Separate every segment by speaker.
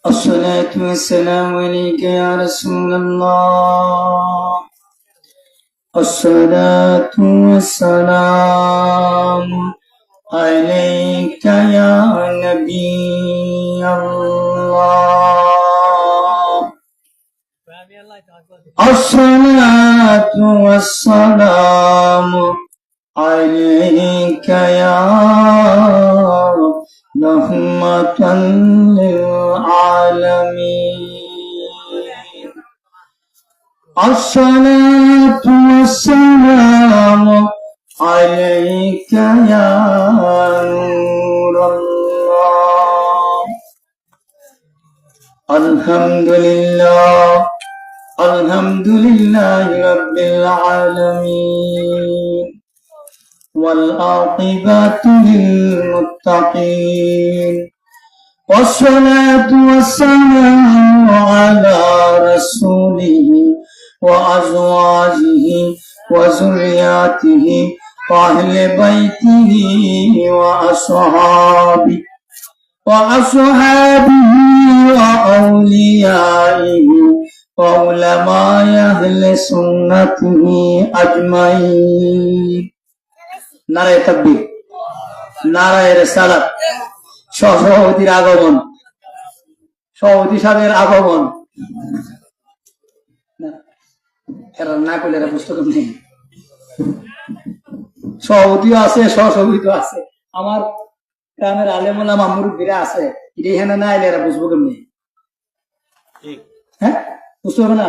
Speaker 1: الصلاة والسلام عليك يا رسول الله. الصلاة والسلام عليك يا نبي الله. الصلاة والسلام عليك يا رحمة للعالمين. الصلاة والسلام عليك يا نور الله. الحمد لله رب العالمين، والعاقبة للمتقين، والصلاة والسلام على رسوله وأزواجه وذرياته وأهل بيته وأصحابه وأوليائه وعلماء أهل سنته أجمعين. নারায়ে তাকবীর, নারায়ে রিসালাত। সভাপতির আগমন, সভাপতি সাহেবের আগমন এরা না করলে এরা বুঝতে নেই। সভাপতিও আছে, সহসভাপতিও আছে, আমার গ্রামের আলেমুল্লাহ মুরব্বীরা আছে। এখানে না এলে এরা বুঝবো কেমনি? হ্যাঁ, বুঝতে হবে না।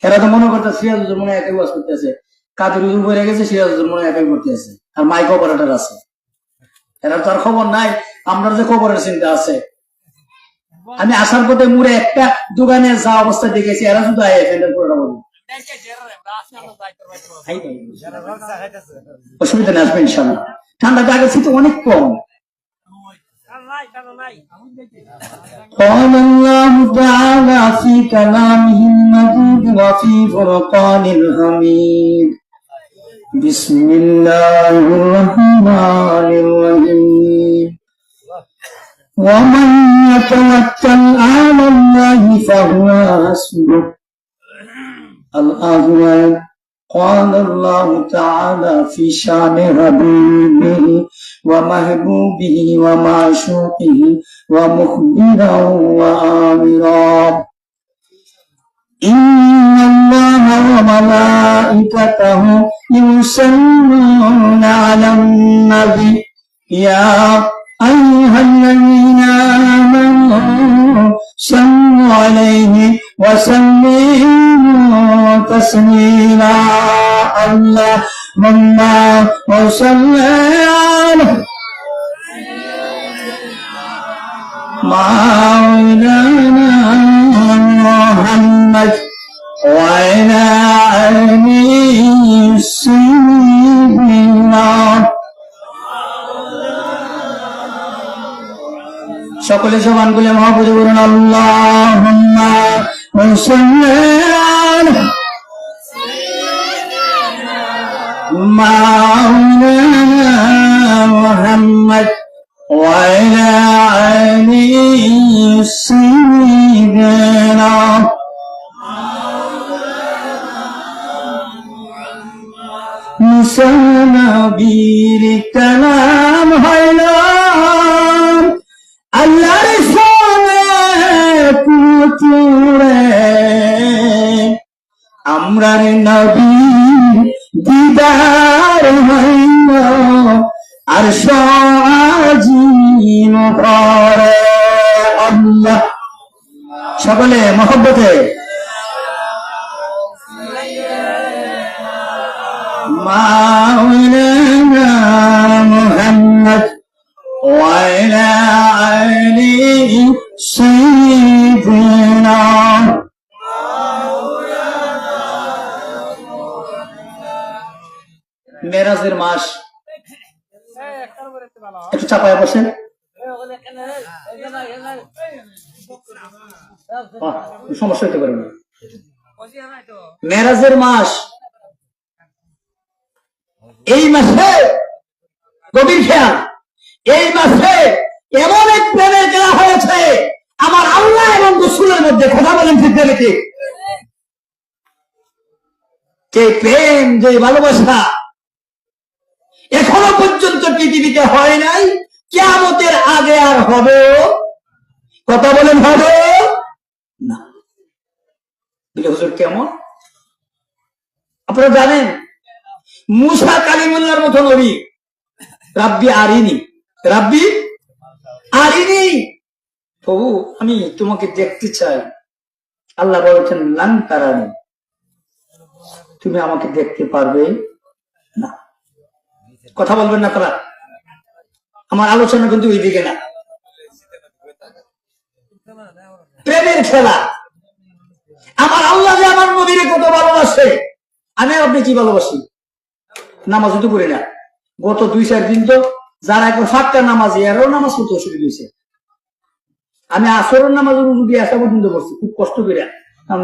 Speaker 1: এরা তো মনে করতে সিরাজ মনে একাই ওয়াজ করতেছে, কাদের হুজুর বইরে গেছে, সিরাজ মনে একাই করতে আছে, আর মাইক অপারেটর আছে। এরা তো আর খবর নাই, আমরা যে খবরের চিন্তা আছে। আমি আসার পথে মুড়ে একটা দোকানে যা অবস্থা দেখেছি, এরা শুধু অসুবিধা নেই, আসবে ইনশাল্লাহ। ঠান্ডাটা আগের থেকে অনেক কম। قال الله تعالى في كلامه المجيد وفي فرقان الحميد. بسم الله الرحمن الرحيم. ومن يتوكل على الله فهو حسبه. الآية. قال الله تعالى في شان حبيبه ومحبوبه ومعشوقه ومخبرا وآمرا. إن الله وملائكته يصلون على النبي يا أيها الذين آمنوا صلوا عليه وسلموا تسليما. اللهم صل على مولانا محمد وعلى آله سيدنا. সকলে সমান বলে মহাপুজো করুন। আল্লাহুম্মা সাল্লি আলা মাওলানা মুহাম্মদ ওয়া আলা আলিহি সাইয়্যিদিনা। নবীর কালাম হলো আল্লাহর পুতুরে, আমরার নবী দিদার হইল আর সাজিম করে। আল্লাহ সকলে মহব্বতে মাওলানা মুহাম্মদ وعلى آله سيدنا. মেরাজের মাস একটু চাপায় বসেন। সমস্যা হতে পারে না। মেরাজের মাস, এই মাসে গভীর খেয়াল, এই মাসে এমন এক প্রেমের খেলা হয়েছে আমার আল্লাহ অন্তরের মধ্যে। কথা বলেন ঠিক না ঠিক? যে প্রেম, যে ভালোবাসা এখনো পর্যন্ত পৃথিবীতে হয় নাই, কিয়ামতের আগে আর হবে। কথা বলেন হবে না। হুজুর কেমন? আপনারা জানেন মুসা কালিমুল্লাহর মতো নবী, রাব্বি আরিনি, রাব্বি আরিনি, প্রভু আমি তোমাকে দেখতে চাই। আল্লাহ বলছেন লান তারানি, তুমি আমাকে দেখতে পারবে না। কথা বলবেন না তারা, আমার আলোচনা কিন্তু ওই দিকে না। প্রেমের খেলা। আমার আল্লাহ যে আমার নবীরে কত ভালোবাসে, আমি আপনি কি ভালোবাসি? নামাজ তো করি না। গত 2-4 দিন তো যারা এখন ফাঁকা নামাজি এরাও নামাজ পড়তে অসুবিধা হয়েছে। আমি আসরের নামাজের উজু দিয়ে আসা পর্যন্ত করছি খুব কষ্ট করে,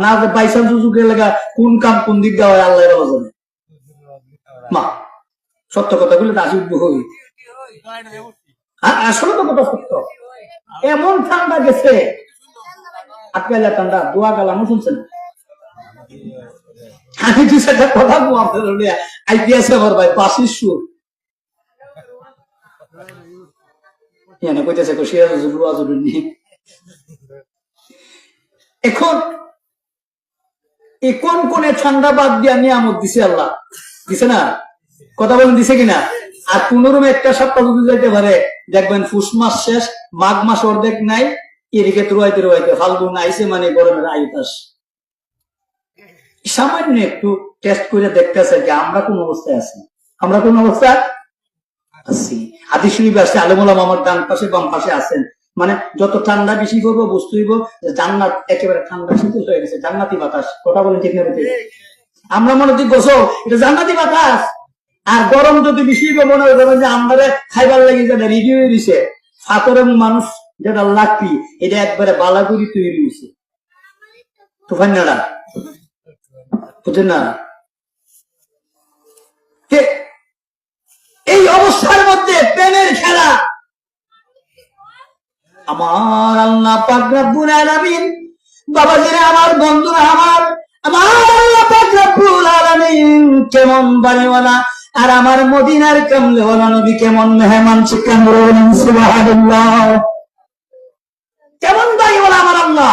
Speaker 1: না বাইসাল উজুকে লাগা কোন কাম কোন দিক দেওয়া হয় আল্লাহ ভালো জানে। মা সত্য কথা বলে দাসি উঠবো হই, আসলে তো কথা সত্য। এমন ঠান্ডা গেছে, আটকাইলা ঠান্ডা, দোয়া গালাম শুনছেন। আমি 2-4টা কথা আইপিএস আমার ভাই পাশির সুর কইতেছে এখন এই কোন কোনে ঠান্ডা বাদ দিয়া নিয়ামত দিছে আল্লাহ, দিছে না? কথা বলেন দিছে কিনা? আর 15 একটা সপ্তাহ যদি যাইতে পারে দেখবেন ফুস মাস শেষ, মাঘ মাস অর্ধেক নাই, এদিকে রুয়াইতে রুয়াইতে ফাল্গুন আইসে, মানে গরমের আইতাস। সামান্য একটু টেস্ট করে দেখতেছে যে আমরা কোন অবস্থায় আছি, আমরা কোন অবস্থায় আছি। হাদিস শরীফে আসছে আলেমুল উলামা আমার ডান পাশে বাম পাশে আছেন, মানে যত ঠান্ডা বেশি করবো বুঝতে হইব যে জান্নাত একেবারে ঠান্ডা শীতল হয়ে গেছে, জান্নাতি বাতাস। কথা বলেন ঠিক না? আমরা মনে হচ্ছে গোসল, এটা জান্নাতি বাতাস। আর গরম যদি বেশি মনে হয় যে আমরা খাইবার লাগে যেটা রেডি হয়ে দিছে, ফাতরে মানুষ যেটা লাগবি এটা একবারে বালাগুড়ি তৈরি হয়েছে। তুফান নাড়া বুঝেন না? এই অবস্থার মধ্যে প্রেমের খেলা। আমার আল্লাহ পাক রব্বুল আলামিন, বাবাজিরা আমার, বন্ধুরা আমার আল্লাহ পাক রব্বুল আলামিন কেমন বাড়িওয়ালা, আর আমার মদিনার কামলেওয়ালা নবী কেমন মেহমান চিকেন, সুবহানাল্লাহ। কেমন বাড়িওয়ালা আমার আল্লাহ,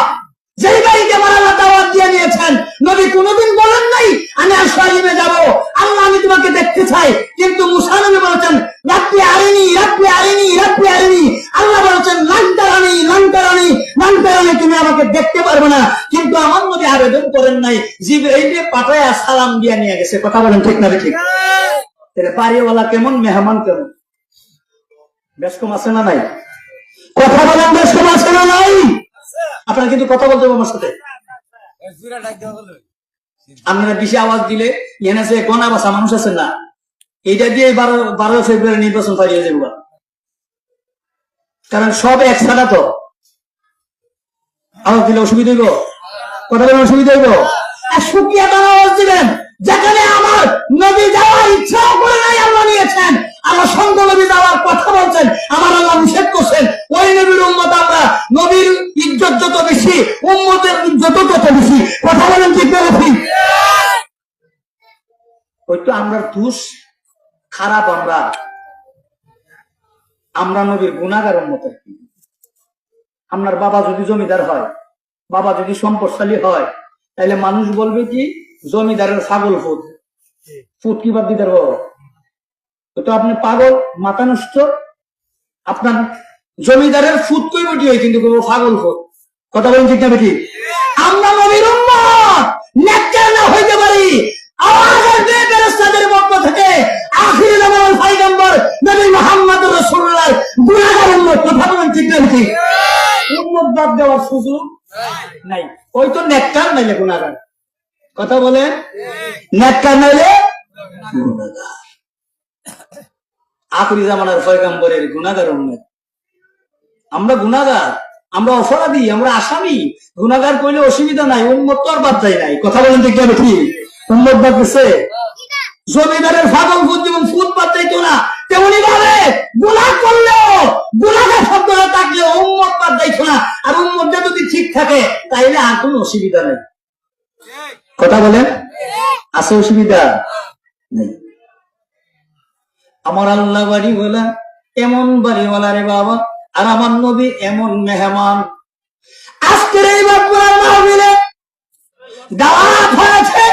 Speaker 1: যেই বাড়িতে আমার আল্লাহ দাওয়াত দিয়ে নিয়েছেন। নবী কোনদিন বলেন নাই আমি আশরাইমে যাব, আল্লাহ আমি তোমাকে দেখতে চাই। কিন্তু মুসা নবী বলেছেন রাব্বি আরিনি, রাব্বি আরিনি, রাব্বি আরিনি। আল্লাহ বলেছেন লান তারানি, লান তারানি, লান তারানি, তুমি আমাকে দেখতে পারবে না। কিন্তু আমার নবী আবেদন করেন নাই, জিবরাইলকে পাঠায়া সালাম দিয়ে নিয়ে গেছে। কথা বলেন ঠিক না ঠিক? তাহলে বাড়িওয়ালা কেমন, মেহমান কেমন? বেশ কম আছে না নাই? কথা বলেন, বেশ কম আছে না নাই? আপনারা কিন্তু কথা বলতে হবে আমার সাথে। আপনারা বেশি আওয়াজ দিলে এনে যে গনা বাসা মানুষ আছে না, এইটা দিয়ে 12 ফেব্রুয়ারি নির্বাচন পালিয়ে যাবো। কারণ সব একসাথে তো আওয়াজ দিলে অসুবিধা হইব, কথা বলে অসুবিধা হইব। শুকিয়ে তারা আওয়াজ দিবেন যেখানে আমার নবী যাওয়ার ইচ্ছা করে নাই, আল্লাহ নিয়েছেন। আমার সঙ্গ নবী যাওয়ার কথা বলছেন, আমার আল্লাহ নিষেধ করছেন। ওই নবীর উম্মত আমরা, নবীর ইজ্জত যত বেশি উম্মতের ইজ্জত তত বেশি। কথা বলেন ঠিক বলেছি? ওই তো আমরা দোষ খারাপ, আমরা নবীর গুনাহগার উম্মত। আপনার বাবা যদি জমিদার হয়, বাবা যদি সম্পদশালী হয়, তাহলে মানুষ বলবে কি জমিদারের ছাগল ফুট, ফুট কি বাদ দিতে পারবো? তো আপনি পাগল, মাথা নষ্ট। আপনার জমিদারের ফুট কই বটি হয়, কিন্তু ছাগল ফুট। কথা বলেন ঠিক না বেটি? আমরা নবীর উম্মত, নেককার না হইতে পারি, আওয়াজ আসবে ফেরেশতাদের পক্ষ থেকে, আখির জামানার পয়গম্বর নবী মুহাম্মদ রাসূলুল্লাহ গুনাহগার উম্মত। কথা বলেন ঠিক না বেটি? উম্মত বাদ দেওয়ার সুযোগ নাই। ওই তো নেককার নাইলে গুনাহগার। কথা বলেন, নেককার নাইলে গুনাহগার। আখিরি জামানার পয়গম্বরের গুনাহগার উম্মত। আমরা গুনাহগার, আমরা অপরাধী, আমরা আসামি। গুনাহগার কইলে অসুবিধা নাই, উম্মত তো আর বাদ যায় নাই। কথা বলেন ঠিক না বেটি? উম্মত বাদ গেছে। জমিদারের ছাগল ফুট যেমন ফুট বাদ যাইতো না, তেমনি ভাবে গুনাহ করলেও, গুনাহগার শব্দটা থাকলেও উম্মত বাদ যাইতো না। আর উম্মতটা যদি ঠিক থাকে তাই বানাইলে আর কোনো অসুবিধা নেই। কথা বলেন, আছে অসুবিধা নেই? আমার আল্লাহ বাড়িওয়ালা এমন বাড়িওয়ালা রে বাবা, আর আমার নবী এমন মেহমান। আজকের এই বাপুরার মাহফিলে দাওয়াত হয়েছে,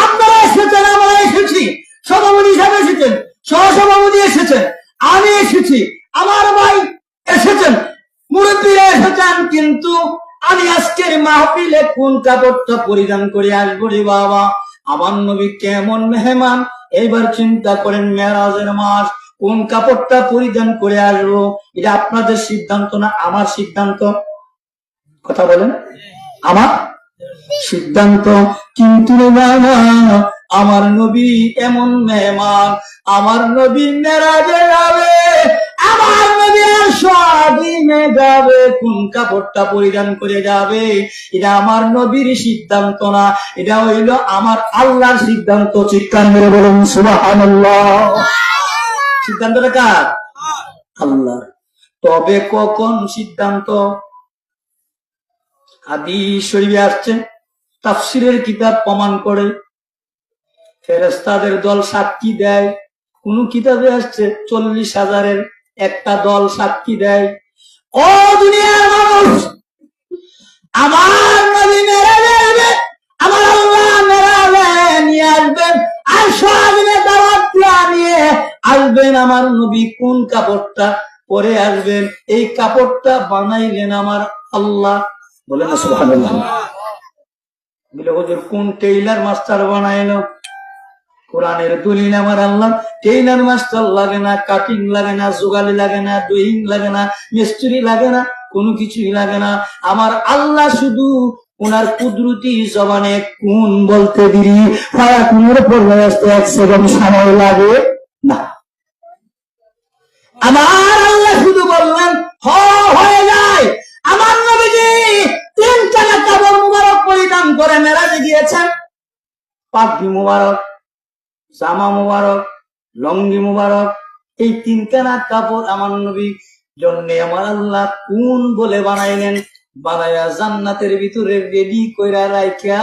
Speaker 1: আপনারা এসেছেন, আমরা এসেছি, সভাপতি হিসাবে এসেছেন, সহসভাপতি এসেছেন, আমি এসেছি, আমার ভাই এসেছেন, মুরব্বীরা এসেছেন, কিন্তু আমি আজকের মাহফিলে কোন কাপড়টা পরিধান করে আসবো রে বাবা? আমার নবী কেমন মেহমান, এইবার চিন্তা করেন, মেরাজের মাস, কোন কাপড়টা পরিধান করে আসবো? এটা আপনাদের সিদ্ধান্ত না আমার সিদ্ধান্ত? কথা বলেন, আমার সিদ্ধান্ত। কিন্তু রে বাবা, আমার নবী এমন মেহমান, আমার নবী মেরাজে যাবে, আমার নবী স্বাধীনে যাবে, কোন কাপড়টা পরিধান করে যাবে এটা আমার নবীর সিদ্ধান্ত না, এটা হইল আমার আল্লাহর সিদ্ধান্ত। চিৎকার মেরে বলুন সুবহানাল্লাহ। সিদ্ধান্তটা কার? আল্লাহ। তবে কখন সিদ্ধান্ত? হাদিস শরীফে আসছে, তাফসীরের কিতাব প্রমাণ করে, ফেরেশতাদের দল সাক্ষী দেয়। কোন কিতাবে আসছে 40,000-এর একটা দল সাক্ষী দেয়। ও দুনিয়ার মানুষ, আমার নবী মেরাজে যাবে, আমার আল্লাহ মেরাজে নিয়ে আসবেন, আর স্বাধীনে দাওয়াত নিয়ে আসবেন। আমার নবী কোন কাপড়টা পরে আসবেন? এই কাপড়টা বানাইলেন আমার আল্লাহ। বলেন না সুবহানাল্লাহ। কোন টেইলার মাস্টার বানাইলো? কোরআনের দলিল আমার আল্লাহ। টেইলার মাস্টার লাগে না, কাটিং লাগে না, জোগালি লাগে না, ড্রয়িং লাগে না, মিস্ত্রি লাগে না, কোনো কিছুই লাগে না। আমার আল্লাহ শুধু ওনার কুদরতি জবানে কোন বলতে দিরি কোনের পড়বে আসতে 1 সেকেন্ড সময় লাগে না। আমার আল্লাহ শুধু বললেন হয়ে যায়। আমার নবীজি 3টা কাপড় মুবারক পরিধান করে মেরাজে গিয়েছেন। পাগড়ি মুবারক, জামা মুবারক, লঙ্গি মুবারক, এই 3খানা কাপড় আমার নবীর জন্য আমার আল্লাহ কোন বলে বানাইলেন, বানাইয়া জান্নাতের ভিতরে রেডি কইরা রাইখা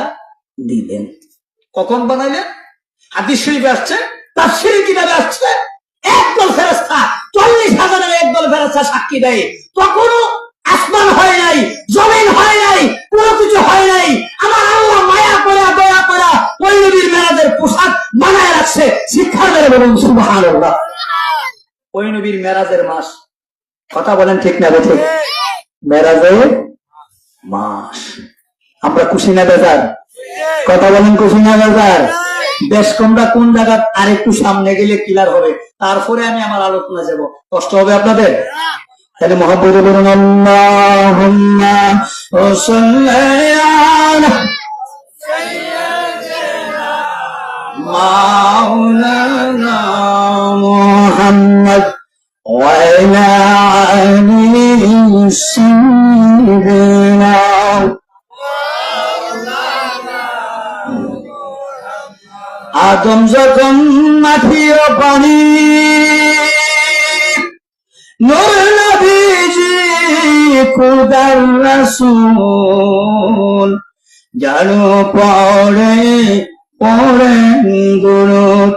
Speaker 1: দিলেন। কখন বানাইলেন? হাদিস শরীফে আসছে, তাফসীরের কিতাবে আসছে, একদল ফেরেশতা 40,000-এর একদল ফেরেশতা সাক্ষী দেয়। তখনও আসমান হয় নাই, জমিন হয় নাই, কোনো কিছু হয় নাই। আমার আল্লাহ মায়া করে, দয়া করে ওই নবীর মেরাজের পোশাক বানায় রাখছে। শিক্ষা মেরে বলুন সুবহানাল্লাহ। ওই নবীর মেরাজের মাস। কথা বলেন ঠিক না বেঠিক? মেরাজের মাস। আমরা খুশি না বেজার? কথা বলেন খুশি না বেজার? বেশ কমটা কোন জায়গা আরেকটু সামনে গেলে ক্লিয়ার হবে, তারপরে আমি আমার আলোচনা যাব। কষ্ট হবে আপনাদের? তাহলে মহব্বতে বলুন আল্লাহুম্মা সাল্লি আলা মাওলানা মুহাম্মদ ওয়া আলা আলিহি সাইয়্যিদিনা। আদম যখন মাটি ও পানি, নূর নবীজি খোদার রাসূল, জানো পড়ে দুরূদ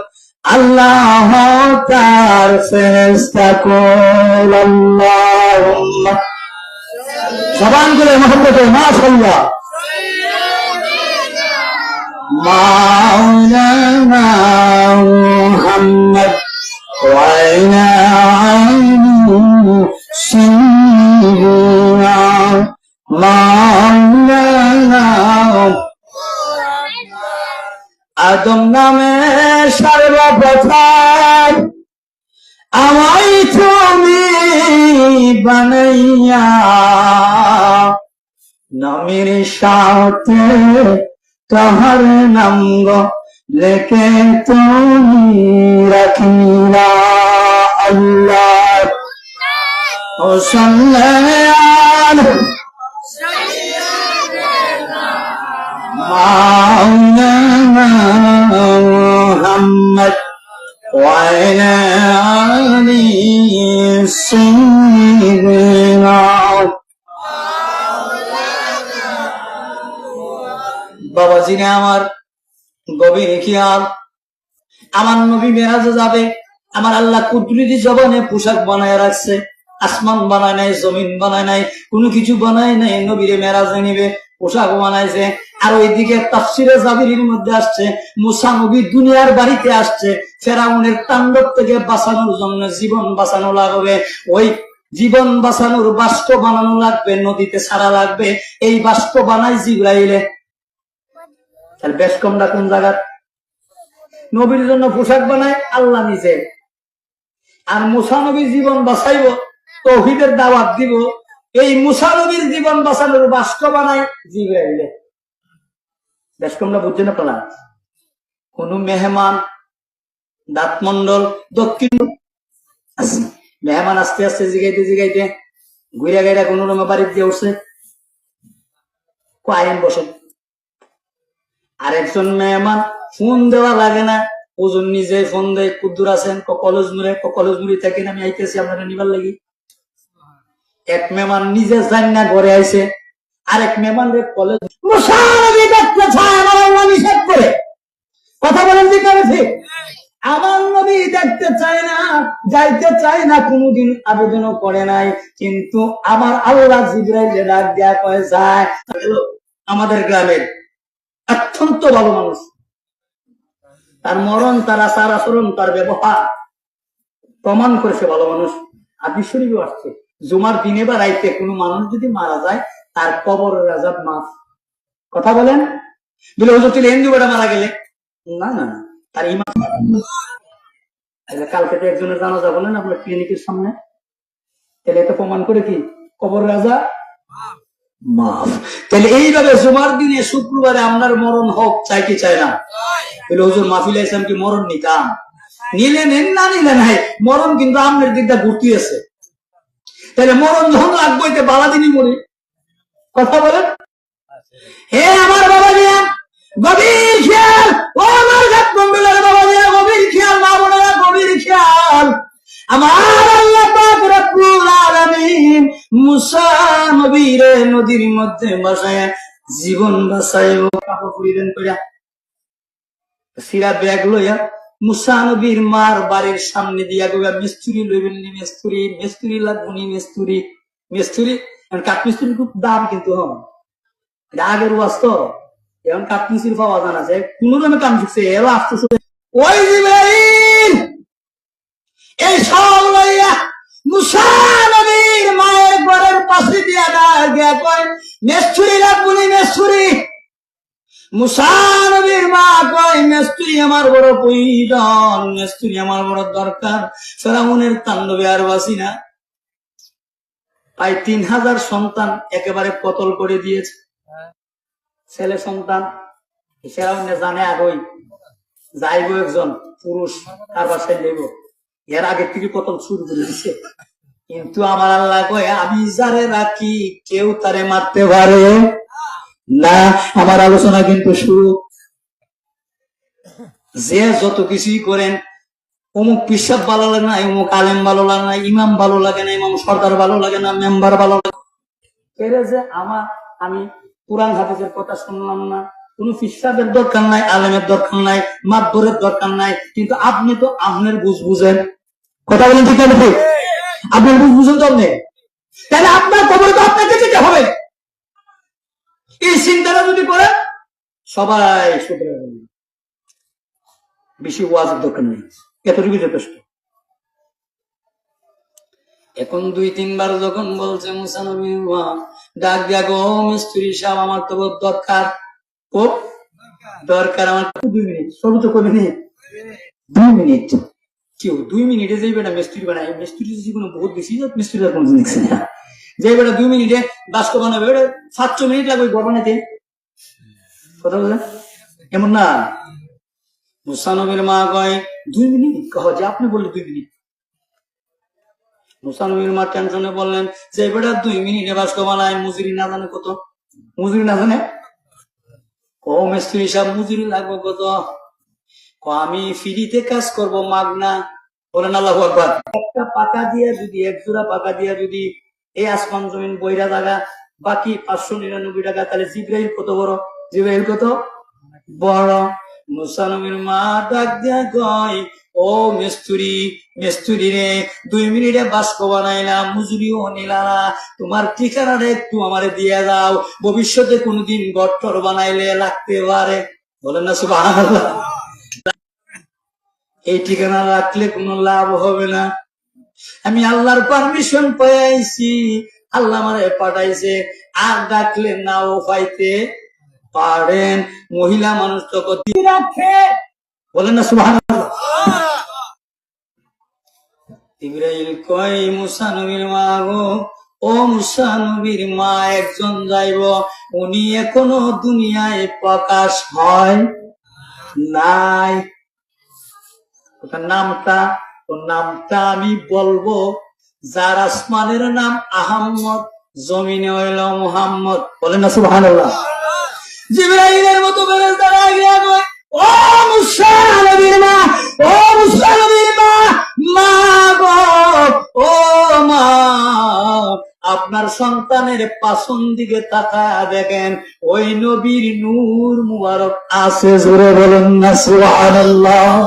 Speaker 1: আল্লাহ তার ফেরেশতা কল। আল্লাহুম্মা জবান করে মহব্বতে মাশাআল্লাহ মাওলানা মুহাম্মদ ওয়া আলা আলিহি সাইয়্যিদিনা মাওলানা। আদম নামে সর্বপ্রথম আমায় তুমি বানাইয়া, নামের সাথে তাহার নাম লেখে তুমি রাখিলা। আল্লাহ ও সাল্লাল্লাহু মাওলানা মুহাম্মদ ওয়া আলা আলিহি সাইয়্যিদিনা। বাবাজি না আমার গভীর খেয়াল, আমার নবী মেরাজে যাবে, আমার আল্লাহ কুদরতি জবানে পোশাক বানায় রাখছে, আসমান বানায় নাই, জমিন বানায় নাই, কোনো কিছু বানায় নাই, নবীরে মেরাজে নিবে পোশাক বানাইছে। আর ওইদিকে তাফসিরে জাবিরির মধ্যে আসছে মুসা নবী দুনিয়ার বাড়িতে আসছে, ফেরাউনের তাণ্ডব থেকে বাঁচানোর জন্য জীবন বাঁচানো লাগবে, ওই জীবন বাঁচানোর বাষ্প বানানো লাগবে, নদীতে ছাড়া লাগবে, এই বাষ্প বানায় জিবরাইলে। তাহলে বেশ কমটা কোন জায়গার? নবীর জন্য পোশাক বানায় আল্লাহ নিজে, আর মুসা নবীর জীবন বাঁচাইব, তৌহিদের দাওয়াত দিব, এই মুসা নবীর জীবন বাঁচানোর বাষ্প বানায় জিবরাইলে। বেশ কমটা বুঝছেন আপনারা? কোন মেহমান দাঁতমন্ডল দক্ষিণ মেহমান আস্তে আস্তে জিগাইতে জিগাইতে ঘুরে গাইরা কোন রকম বাড়ি দিয়ে উঠছে, আইন বসেন। আরেকজন মেহমান ফোন দেওয়া লাগে না, ওজন নিজে ফোন দেয়, কুদ্দুর আছেন কলেজ মুড়ি থাকেন, আমি আইতেছি আপনারা নিবার লাগি। এক মেহমান নিজে যান না ঘরে আইছে, আরেক মেহমান রে কলেজ নিষেধ করে কথা বলেন ঠিক আছে। আমার নবী দেখতে চায় না, যাইতে চায় না, কোনদিন আবেদনও করে নাই, কিন্তু আমার আল্লাহ জিবরাইলে ডাক দেয়া কয়ে যায়। আমাদের গ্রামের অত্যন্ত ভালো মানুষ, তার মরণ, তার আচার আচরণ, তার ব্যবহার প্রমাণ করেছে ভালো মানুষ। হাদিস শরীফে আসছে জুমার দিনে বা রাইতে কোনো মানুষ যদি মারা যায় তার কবরের আযাব মাফ। কথা বলেন? বলে হুজুর তুই হিন্দু বেটা মারা গেলে, না না না, তার ইমান। কালকে তো একজনের জানাজা বলেন আপনার ক্লিনিকের সামনে, তাহলে এটা প্রমাণ করে কি কবরের আযাব মাফ। তাহলে এইভাবে জুমার দিনে শুক্রবারে আপনার মরণ হোক, চাই কি চাই না? বলে হুজুর মাহফিলে আইসাম কি মরণ নিতাম? নিলে নেন, না নিলে নাই, মরণ কিন্তু আপনার দিকটা ঘুরতে আছে। তাহলে মরণ যখন লাগবো এতে বালা দিনই মরি। কথা বলেন? হে আমার বাবা দিয়া গভীর খেয়াল, ও আমার ঘাট কম্বিলের বাবা দিয়া গভীর খেয়াল, মা বোনেরা গভীর খেয়াল। আমার আল্লাহ পাক রব্বুল আলামিন মুসা নবীরে নদীর মধ্যে বাসায় জীবন বাঁচাইও, কাপড় পরিধান করিয়া সিরা ব্যাগ লইয়া মুসা নবীর মার বাড়ির সামনে দিয়া গিয়া মিস্ত্রি লইবেন, মিস্ত্রি লাগবনি, মিস্ত্রি কাঠমিস্ত্রির খুব দাম, কিন্তু আগের ওয়াস্ত এখন কাঠমিস্ত্রি পাওয়া জানা যায়, কোন রকমের কাম শিখছে এরা আসতেছে। ওই জিবরাইল এই সব লইয়া মুসা নবীর মায়ের ঘরের পাশে দিয়া গিয়া কয় মিস্ত্রি লাগবনি, মিস্ত্রি। মুসা নবীর মা কয় মিস্ত্রি আমার বড় প্রয়োজন, মিস্ত্রি আমার বড় দরকার, ফেরাউনের তাণ্ডবে আর বাঁচি না। প্রায় 3000 সন্তান একেবারে কতল করে দিয়েছে, ছেলে সন্তান। ফেরাউন জানে আগই যাইব একজন পুরুষ তার বাসায় নেব, এর আগে থেকে কতল শুরু করে দিচ্ছে। কিন্তু আমার আল্লাহ কয় আমি যারে রাখি কেউ তারে মারতে পারে না। আমার আলোচনা কিন্তু শুরু, যে যত কিছুই করেন, অমুক পিসাব ভালো লাগে না, অমুক আলেম ভালো লাগে না, ইমাম ভালো লাগে না, ইমাম সর্দার ভালো লাগে না, মেম্বার ভালো লাগে, যে আমি কোরআন হাদিসের কথা শুনলাম না, কোন পিসাবের দরকার নাই, আলেমের দরকার নাই, মাতবরের দরকার নাই, কিন্তু আপনি তো আপনার বুঝ বুঝেন। কথা বলেন ঠিক আছে? আপনার বুঝ বুঝেন তো আপনি, তাহলে আপনার খবরে তো আপনাকে যেতে হবে। এই চিন্তাটা যদি করেন সবাই শুধরে যাবে, বেশি ওয়াজের দরকার নেই, এতটুকু যথেষ্ট। এখন 2-3 বার যখন বলছে মুসা নবী ডাক দিয়া গো মিস্ত্রি সাহেব আমার তো দরকার, খুব দরকার, আমার 2 মিনিট, সর্বোচ্চ কমে নেই 2 মিনিট। কেউ 2 মিনিটে যাইবে না মিস্ত্রি বানায়, মিস্ত্রি জীবনে বহুত বেশি মিস্ত্রিরা কোনো দেখছে না, যে বেটা 2 মিনিটে বাস্ক বানাবে, 700 মিনিট লাগবে ঘর বানাইতে। কথা বলেন? এমন না। মুসা নবীর মা কয় 2 মিনিট, কহ যে আপনি বললে 2 মিনিট। মুসা নবীর মা টেনশনে বললেন যে বেটা 2 মিনিটে বাস্ক বানায়, মজুরি না জানে কত, মজুরি না জানে, মিস্ত্রি সাহেব মজুরি লাগবে কত, আমি ফ্রিতে কাজ করবো মাগনা। বলেন আল্লাহু আকবার। একটা পাকা দিয়া যদি, 1 জোড়া পাকা দিয়া যদি এই আসমান জমিন বইরা জায়গা বাকি 599 টাকা, তাহলে জিবরাইল কত বড় জিব্রাইল কত বড়। মুসা নবীর মা ডাক দিয়া কয়, ও মেস্তুরি, মেস্তুরি রে, 2 মিনিটে বাস্ক বানাইলাম, মজুরিও নিলা না, তোমার ঠিকানাটা একটু আমারে দিয়ে দাও, ভবিষ্যতে কোনদিন গট্টর বানাইলে লাগতে পারে। বলেন না সুবহানাল্লাহ। এই ঠিকানা রাখলে কোনো লাভ হবে না। আমি আল্লাহর পারমিশন পাইছি, আল্লাহ আমারে পাঠাইছে, আর ডাকলে নাও পাইতে পারেন। মহিলা মানুষ তো রাখে, বলেন না সুবহানাল্লাহ। ইব্রাহিম কয়, মুসা নবীর মা গো, ও মুসা নবীর মা, একজন যাইব, উনি এখনো দুনিয়ায় প্রকাশ হয় নাই। ওটার নামটা, ওর নামটা আমি বলবো, যার আসমানের নাম আহম্মদ, জমিনে হইল মুহাম্মদ। বলেন না সুবহানাল্লাহ। জিবরাইলের মতো ফেরেশতারা গিয়া কয়, ও মুসা নবীর মা, ও মুসা নবীর মা, মা গো, ও মা, আপনার সন্তানের পাছন দিকে তাকায়া দেখেন, ওই নবীর নূর মুবারক আছে। জোরে বলেন না সুবহানাল্লাহ।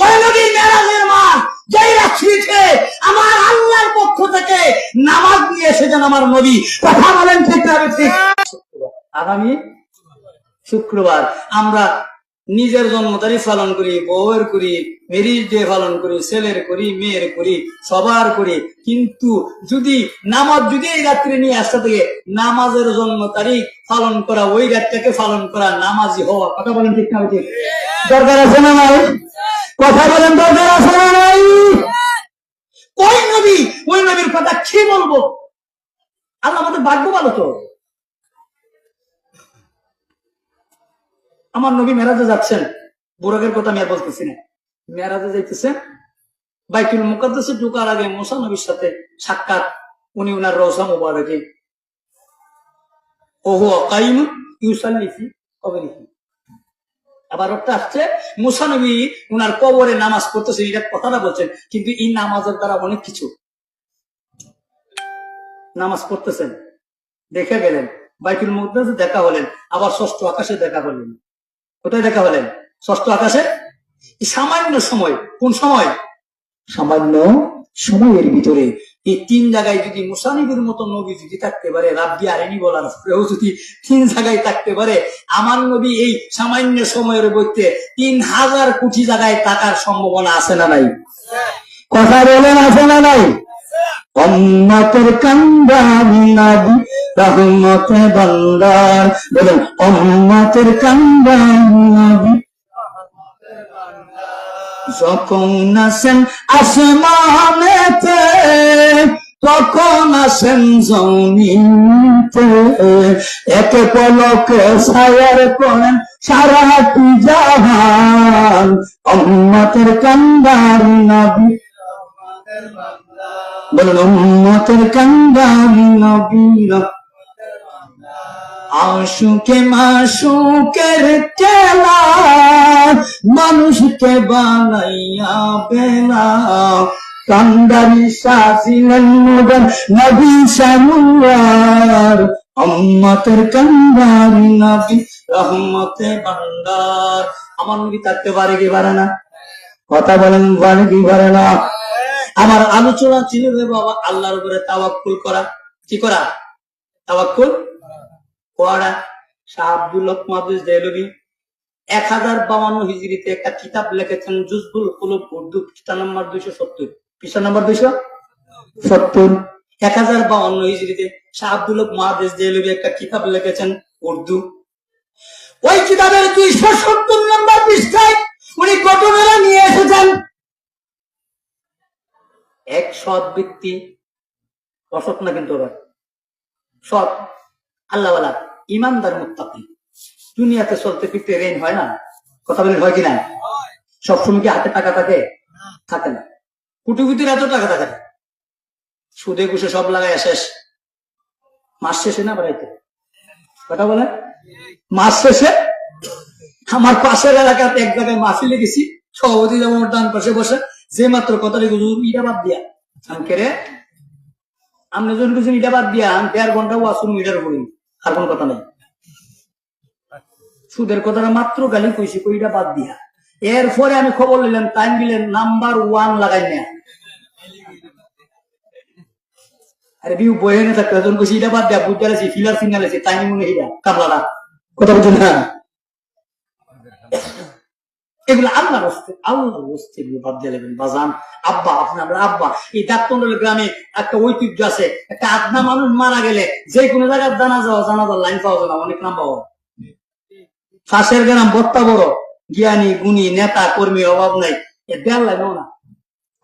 Speaker 1: ওই নবীর মেরাজের মা, যেই রাত্রিতে আমার আল্লাহর পক্ষ থেকে নামাজ নিয়ে এসেছেন আমার নবী। কথা বলেন ঠিক না ঠিক? আগামী শুক্রবার আমরা নিজের জন্ম তারিখ পালন করি, বউয়ের করি, মেরিজ ডে পালন করি, ছেলের করি, মেয়ের করি, সবার করি, কিন্তু যদি নামাজ যদি এই রাত্রে নিয়ে আসতে থেকে নামাজের জন্ম তারিখ পালন করা, ওই রাতটাকে পালন করা, নামাজি হওয়া। কথা বলেন ঠিক না ঠিক? দরকার আছে না নাই? কথা বলেন দরকার আছে না নাই? ওই নবী, ওই নবীর কথা কি বলবো? আল্লাহ আমাদের ভাগ্য ভালো তো। আমার নবী মেরাজে যাচ্ছেন, বুরাকের কথা আমি আর বলতেছি না, মেরাজে যাইতেছে, বাইতুল মুকাদ্দাসে ঢোকার আগে মুসা নবীর সাথে সাক্ষাৎ, উনি উনার রওজা মুবারকে, ওহু কাইম ইউসাল্লি ফি কবরিহি। আবার একটা আসছে, মুসা নবী উনার কবরে নামাজ পড়তেছে, এটা কথাটা বলছেন, কিন্তু এই নামাজের দ্বারা অনেক কিছু। নামাজ পড়তেছেন, দেখে গেলেন, বাইতুল মুকাদ্দাসে দেখা হলেন, আবার ষষ্ঠ আকাশে দেখা হলেন। কোথায় দেখা হলেন? ষষ্ঠ আকাশে। সামান্য সময়, কোন সময়? সামান্য সময়ের ভিতরে এই 3 জায়গায় যদি মুসা নবীর মতো নবী যদি থাকতে পারে, রাব্বি আরেনি বলার পরেও যদি 3 জায়গায় থাকতে পারে, আমার নবী এই সামান্য সময়ের মধ্যে 3000 কোটি জায়গায় থাকার সম্ভাবনা আছে না নাই? কথা বলেন আছে না নাই? উম্মতের কান্দারি নবী, রহমতে বান্দার। বলেন উম্মতের কান্দারি নবী, যখন আসেন আসমানেতে, তখন আসেন জমিতে, একে পলকে ছায়ার করেন সারাটি জাহান। উম্মতের কান্দারি নবী, বলুন উম্মতের কান্দারি নবী, আশুকে মাশুকের খেলা, মানুষকে বানাইয়া বেলা, কান্দারি সাজিলেন নবী, নবী সানুয়ার। উম্মতের কান্দারি নবী, রহমতে ভান্ডার। আমার নবী থাকতে পারে কি পারে না? কথা বলেন, পারে কি পারে না? আমার আলোচনা ছিল রে বাবা, আল্লাহর উপরে তাওয়াক্কুল করা। কি করা? তাওয়াক্কুল করা। শাহ আব্দুল হক মাহফুজ দেহলভী 1052 হিজরিতে একটা কিতাব লিখেছেন, জুজবুল কুলুব, উর্দু, পৃষ্ঠা নম্বর 270, পৃষ্ঠা নম্বর 270। 1052 হিজরিতে শাহ আব্দুল হক মাহফুজ দেহলভী একটা কিতাব লিখেছেন, উর্দু। ওই কিতাবের 270 নম্বর পৃষ্ঠায় উনি ঘটনা নিয়ে এসেছেন। এক সৎ ব্যক্তি, অসৎ না কিন্তু সৎ, আল্লাহওয়ালা, ইমানদার, মুত্তাকি, দুনিয়াতে চলতে ফিরতে রেন হয় না। কথা বলেন হয় কিনা? সবসময় কি হাতে টাকা থাকে? থাকে না। কোটি কোটির এত টাকা থাকে না, সুদে ঘুষে সব লাগায় শেষ। মাস শেষে না বাড়াইতে। কথা বলে মাস শেষে। আমার পাশের এলাকাতে এক জায়গায় মাহফিলে গেছি, সভাপতি যেমন ডান পাশে বসে, যে মাত্র কথা ইটা বাদ দিয়া আমাকে রে, আপনি যখন কিছু ইটা বাদ দিয়া 1.5 ঘন্টা ওয়াশরুম মিটার করি, আর কোন কথা নেই। সুদের কথাটা মাত্র গালি কইছি, কইটা বাদ দিয়া এরপরে আমি খবর নিলাম, টাইম দিলেন নাম্বার 1 লাগাই না। আরে বিউ বইয়ে না থাকতো তখন কইছি এটা বাদ দিয়া বুঝতে পারছি ফিলার সিগন্যাল আছে টাইম মনে হিরা কামলাটা কথা বলছেন না। এগুলো আল্লাহর হস্তে, আল্লাহর হস্তে বাদ দিয়ে লাগবেন বাজান। আব্বা আপনার আব্বা, এই ডাক্তর গ্রামে একটা ঐতিহ্য আছে, একটা আদনা মানুষ মারা গেলে যে কোনো জায়গায় জানাজার লাইন পাওয়া যায় না, অনেক নাম পাওয়া। ফাঁসের গ্রাম বত্তা বড়, জ্ঞানী গুণী নেতা কর্মী অভাব নাই, এর দেড় লাইনও না।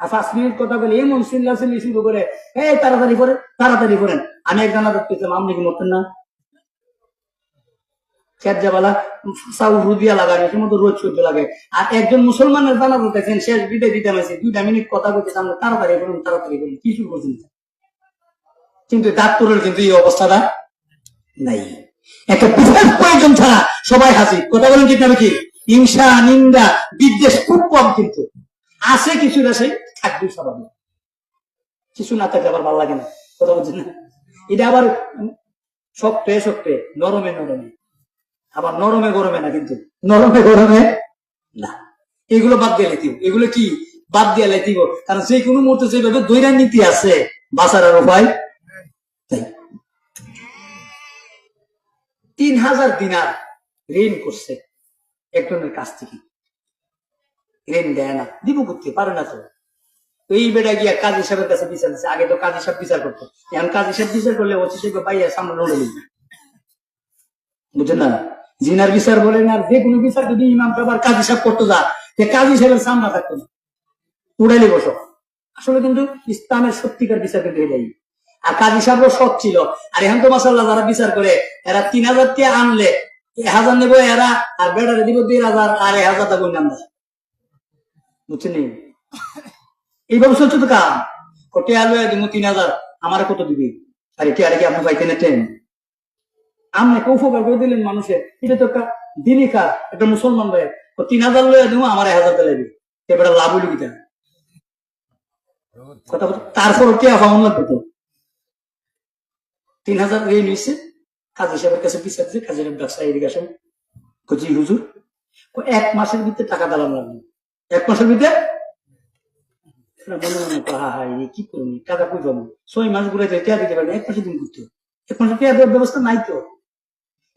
Speaker 1: আর 5 মিনিট কথা বলে এমন চিল্লা চিল্লি শুরু করে, এই তাড়াতাড়ি করে তাড়াতাড়ি করেন। আমি এক জানাজা পেয়েছিলাম, আপনি কি মরতেন না? রোজ সহ্য লাগে। আর একজন মুসলমানের জানাজা দেখেন, শেষ বিদায় দিতে হয়েছে, 2 মিনিট কথা বলতে সামনে তাড়াতাড়ি করুন তাড়াতাড়ি করুন, কিছু করছেন। কিন্তু ডাক্তারের কিন্তু এই অবস্থাটা নাই। একটা বিশেষ প্রয়োজন ছাড়া সবাই হাসি, কথা বলেন ঠিক না কি? হিংসা নিন্দা বিদ্বেষ খুব কম, কিন্তু আছে কিছু দেশে, থাকবে স্বাভাবিক। কিছু না থাকলে আবার ভালো লাগে না, কথা বলছেন না? এটা আবার শক্তে শক্তে, নরমে নরমে, আবার নরমে গরমে না, কিন্তু নরমে গরমে না। এগুলো বাদ দিয়ে লেতিব, এগুলো কি বাদ দিয়ে লেতিব, কারণ যে কোনো মুহূর্তে যেভাবে দৈরান নীতি আছে বাঁচার উপায়। 3000 দিনার ঋণ করছে একজনের কাছ থেকে, ঋণ দেয় না, দিব করতে পারে না। তো এই বেটা গিয়া কাজী সাহেবের কাছে বিচার দিচ্ছে। আগে তো কাজী সাহেব বিচার করতো, এখন কাজী সাহেব বিচার করলে ওসি সাহেব পাইয়া সামনে লড়ে দিবে, বুঝছেন না? জিনার বিচার বলেন আর যে কোনো বিচার যদি ইমাম সাহেব কাজী সাহেব করতে যা, কাজী সাহেবের সামনা থাকতো না, উড়াইলে বসো। আসলে কিন্তু ইসলামের সত্যিকার বিচার কিন্তু এটাই। আর কাজী সাহেবও সৎ ছিল। আর এখন তো মাসাল্লাহ যারা বিচার করে, এরা 3000 টাকা আনলে 1000 নেবো এরা, আর বেটারে দিব 1500 আর 1000 টাকা নাম দেয়, বুঝছেন? এইভাবে চলছে তো কাম। কোটে আলো দিব 3000, আমার কত দিবি? আরে টিয়ারে কি আপনি পাইতেন নেন? আপনি উপকার করে দিলেন মানুষের, এটা তো একটা দিনই কাজ। একটা মুসলমান ভাই 3000 লয়ে দেবো, আমার 1000 টাকা লাগবে, এবার লাভ হইল কি? কথা বলছে তারপর টিয়া পাওয়ান লাগবে তো। 3000 ঋণ নিচ্ছে, কাজী সাহেবের কাছে বিচার দিচ্ছে, কাজী সাহেব ব্যবসা এদিকে আসেন, জি হুজুর 1 মাসের ভিতরে টাকা দিলাম লাগবে, 1 মাসের ভিতরে। মনে মনে কি করুন, টাকা কই পাবো? 6 মাস ঘুরে টিয়া দিতে পারেন, 1 মাসে দিন করতে, 1 মাসে টিয়া দেওয়ার ব্যবস্থা নাই তো।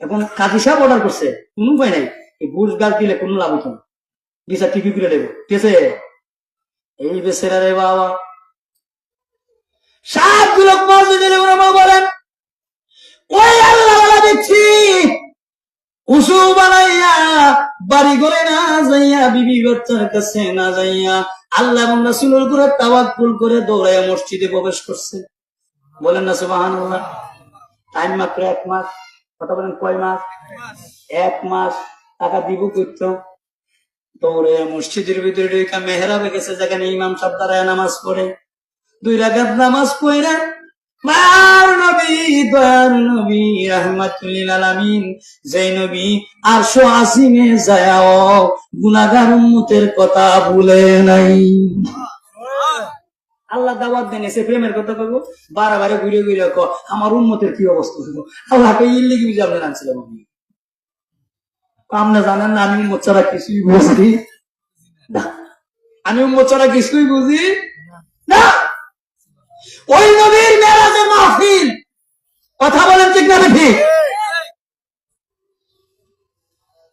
Speaker 1: এখন কাজী সাহেব অর্ডার করছে, কোনো উপায় নাই, এই ঘুষ গাছ দিলে কোনো লাভ হতো না, বিচার টিভি করে দেবো, ঠিক আছে? এই বেচারা রে বাবা, 7 লোক মসজিদে বলেন, ওই আল্লাহ দেখছি উসু বানাইয়া বাড়ি করে না যাইয়া, বিবি বাচ্চার কাছে না যাইয়া, আল্লাহ এবং রাসূলের উপরে তাওয়াক্কুল করে দৌড়াইয়া মসজিদে প্রবেশ করছে। বলেন না সুবহানাল্লাহ। টাইম মাত্র 1 মাস, কথা বলেন কয় মাস? 1 মাস। টাকা দিব করতো, দৌড়াইয়া মসজিদের ভিতরে ঢুকা মেহরাবে গেছে, যেখানে ইমাম সাহেব দাঁড়ায় নামাজ পড়ে। 2 রাকাত নামাজ পড়া মার নবী, দয়ার নবী, রাহমাতুল লিল আলামিন, যেই নবী আরশ আসিমে যায়াও গুনাহগার উম্মতের কথা ভুলে নাই। আল্লাহ দাওয়াত দেন, এসে প্রেমের কথা কইবো, বারে ঘুরে ঘুরে ক আমার উম্মতের কি অবস্থা হইব। আল্লাহকে ইল্লিগি বুঝাবো জানছিলাম আমি। আপনি জানেন না আমি উম্মত ছাড়া কিছুই বুঝি না, আমি উম্মত ছাড়া কিছুই বুঝি না। ওই নবীর মেরাজের মাহফিল, কথা বলেন ঠিক না ঠিক?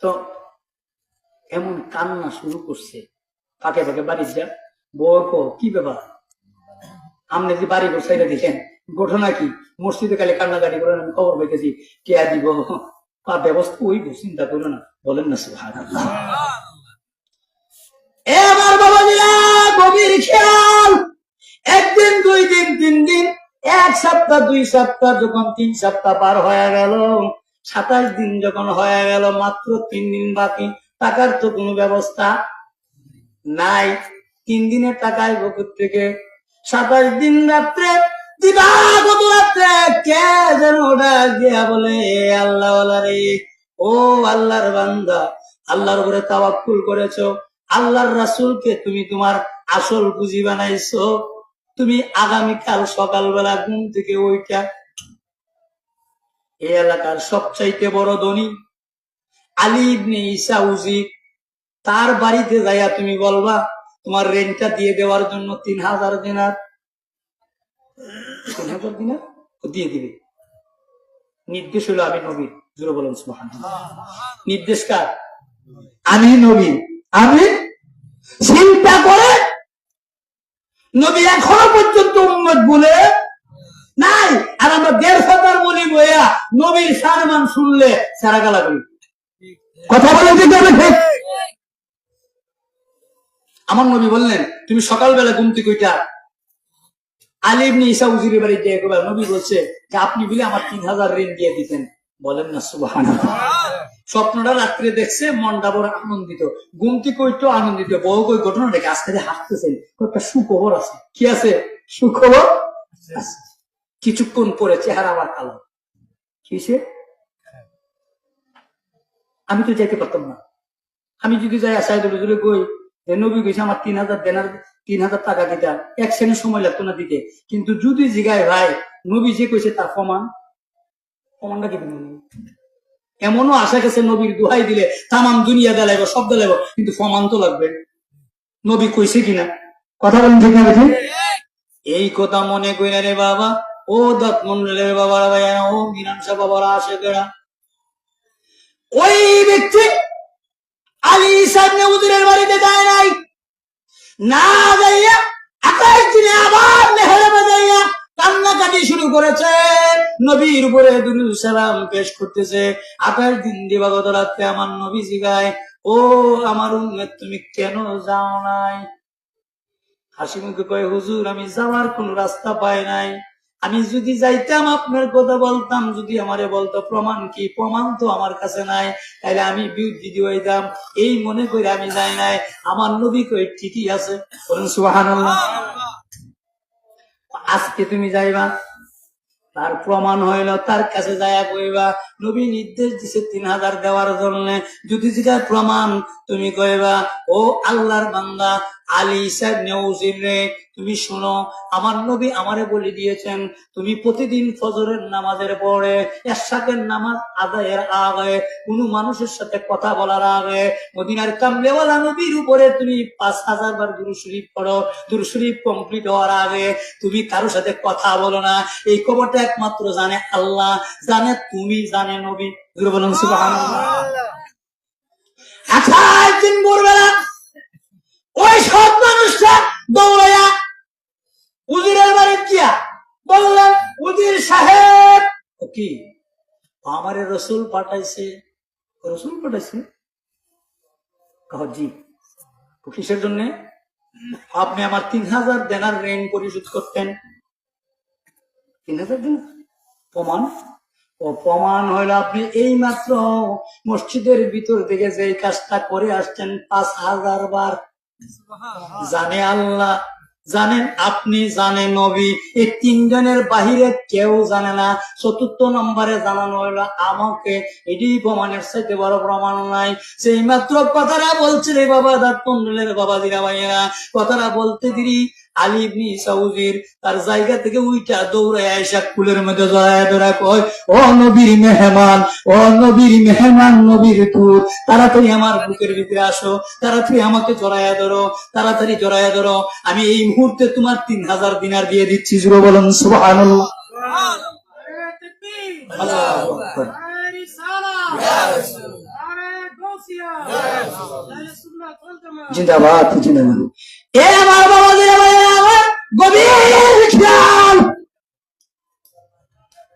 Speaker 1: তো এমন কান্না শুরু করছে, ফাঁকে ফাঁকে বাড়ি যা বউ, কি ব্যাপার? আপনি যে বাড়ি ঘর সাইডে দেখেন, ঘটনা কি? মসজিদে খালি কান্নাকাটি করেন, আমি খবর পেয়েছি, কে দিব তার ব্যবস্থা ওই চিন্তা করো না। বলেন না সুবহানাল্লাহ। এবার বাবা দিলা গভীর খেয়াল। 1 দিন 2 দিন 3 দিন, 1 সপ্তাহ 2 সপ্তাহ, যখন 3 সপ্তাহ পার হয়ে গেল, 27 দিন যখন হয়ে গেল, মাত্র 3 দিন বাকি, টাকার তো কোনো ব্যবস্থা নাই। 3 দিনের টাকায় বকুর থেকে 27 দিন রাত্রে, দিবাগত রাত্রে কে যেন ডাক দিয়া বলে, আল্লাহ রে, ও আল্লাহর বান্দা, আল্লাহর উপরে তাওয়াক্কুল করেছো, আল্লাহর রাসূলকে তুমি তোমার আসল পুঁজি বানাইছো, তুমি আগামীকাল সকালবেলা ঘুম থেকে ওইটা এই এলাকার সবচাইতে বড় ধনী আলী ইবনে ঈসা উজির, তার বাড়িতে যাইয়া তুমি বলবা তোমার রেন্টটা দিয়ে দেওয়ার জন্য 3000 দিনার। 3000 দিনার ও দিয়ে দিবে। নির্দেশ হলো আমি নবী। জোরে বলুন সুবহানাল্লাহ। নির্দেশ কার? আমি নবী। আমি চিন্তা করে নবী এখনো পর্যন্ত উম্মত বলে নাই। আর আমরা 150 বলি বইয়া নবীর সারমান শুনলে সারা গালা করি। কথা বলেন ঠিক হবে ঠিক? আমার নবী বললেন তুমি সকালবেলা ঘুম থেকে উঠা আলী ইবনে ঈসা উজিরের বাড়িতে একবার নবী বলছে যে আপনি বলে আমার 3000 ঋণ দিয়ে দিতেন। বলেন না সুবহানাল্লাহ। স্বপ্নটা রাত্রে দেখছে, মনটা বড় আনন্দিত, ঘুম থেকে উঠতেও আনন্দিত। বউ কই ঘটনা দেখে আজকে হাসতেছেন, একটা সুখবর আছে। কি আছে? সুখবর আছে। কিছুক্ষণ পরে চেহারা আবার কালো। কিসে? আমি তো যাইতে পারতাম না। আমি যদি যাই সাইদুল হুজুরে কই নবী কইছে আমার 3000 দেনার 3000 টাকা দিতা, 1 সেকেন্ড সময় লাগতো না দিতে। কিন্তু যদি জিগায় ভাই নবী যে কইছে তার প্রমাণটা কি দিবেন? এমনও আশা গেছে নবীর দোহাই দিলে তামাম দুনিয়া দেলাইব, সব দেলাইব, কিন্তু প্রমাণ তো লাগবে নবী কইছে কিনা। কথা বলেন ঠিক না ঠিক? এই কথা মনে কইরা রে বাবা, ও দত্ত মন্ডলের বাবারা ভাইয়া, ও মীরাংসা বাবারা, আসে বেড়া, ওই ব্যক্তি আলী ঈসা ইবনে উজিরের বাড়িতে যায় নাই। না যাইয়া 28 দিনে আবার মেহরাবে যাইয়া কান্নাকাটি শুরু করেছে, নবীর উপরে দুরূদ সালাম পেশ করতেছে। 28 দিন দিবাগত রাতে আমার নবী জিগায়, ও আমার উম্মত তুমি কেন যাও নাই? হাসি মুখে কয়, হুজুর আমি যাওয়ার কোন রাস্তা পাই নাই। আমি যদি যাইতাম আপনার কথা বলতাম, যদি আমারে বলতো প্রমাণ কি, প্রমাণ তো আমার কাছে নাই, তাইলে আমি বিরুদ্ধে দিতাম। এই মনে করে আমি যাই নাই। আমার নবী কই ঠিকই আছে। বলেন সুবহানাল্লাহ। আজকে তুমি যাইবা, তার প্রমাণ হইল, তার কাছে যাইয়া কইবা নবী নির্দেশ দিছে 3000 দেওয়ার জন্য। যদি জিগায় প্রমাণ, তুমি কইবা ও আল্লাহর বান্দা আলী ঈসা ইবনে উজির রে, তুমি শুনো, আমার নবী আমারে বলে দিয়েছেন তুমি প্রতিদিন ফজরের নামাজের পরে, এশাকের নামাজ আদায়ের আগে, কোন মানুষের সাথে কথা বলার আগে মদিনার কামলেওয়ালা নবীর উপরে তুমি 5000 বার দুরূদ শরীফ পড়ো। দুরূদ শরীফ কমপ্লিট হওয়ার আগে তুমি কারোর সাথে কথা বলো না। এই খবরটা একমাত্র জানে আল্লাহ, জানে তুমি, জানে নবী। বলুন সুবহানাল্লাহ। আচ্ছা, একদিন ভোরবেলা ওই সব মানুষটা দৌড়াইয়া উজিরের বাড়ি গিয়া বললেন, উজির সাহেব, কি আমারে রসুল পাঠাইছে? রসুল পাঠাইছে? জি। কিসের জন্য? আপনি আমার 3000 দেনার ঋণ পরিশোধ করতেন। 3000 দিন প্রমাণ? ও প্রমাণ হইল আপনি এই মাত্র মসজিদের ভিতর থেকে যে কাজটা করে আসছেন 5000 বার। জানে আল্লাহ, জানেন আপনি, জানে নবী, এই 3 জনের বাহিরে কেউ জানে না। 4th নম্বরে জানানো হইলো আমাকে। এটি প্রমাণের চাইতে বড় প্রমাণ নাই। সেই মাত্র কথাটা বলছে রে বাবা, দাঁতলের বাবা দিরা ভাইয়েরা, কথাটা বলতে দিরি আলী ইবনে ঈসা উজির তার জায়গা থেকে উইটা দৌড়ে আয়েশা কুলের মধ্যে জড়ায় ধরা কয়, ও নবীর মেহমান, ও নবীর মেহমান, নবীর দূত, তাড়াতাড়ি আমার বুকের ভিতরে আসো, তাড়াতাড়ি আমাকে জড়ায়া ধরো, তাড়াতাড়ি জড়ায়া ধরো। আমি এই মুহূর্তে তোমার 3000 দিনার দিয়ে দিচ্ছি। জোরে বলুন সুবহানাল্লাহ। আল্লাহু আকবার। জিন্দাবাদ, জিন্দাবাদ। এ আমার বাবা দিরা ভাইয়া, আমার গভীর খেয়াল।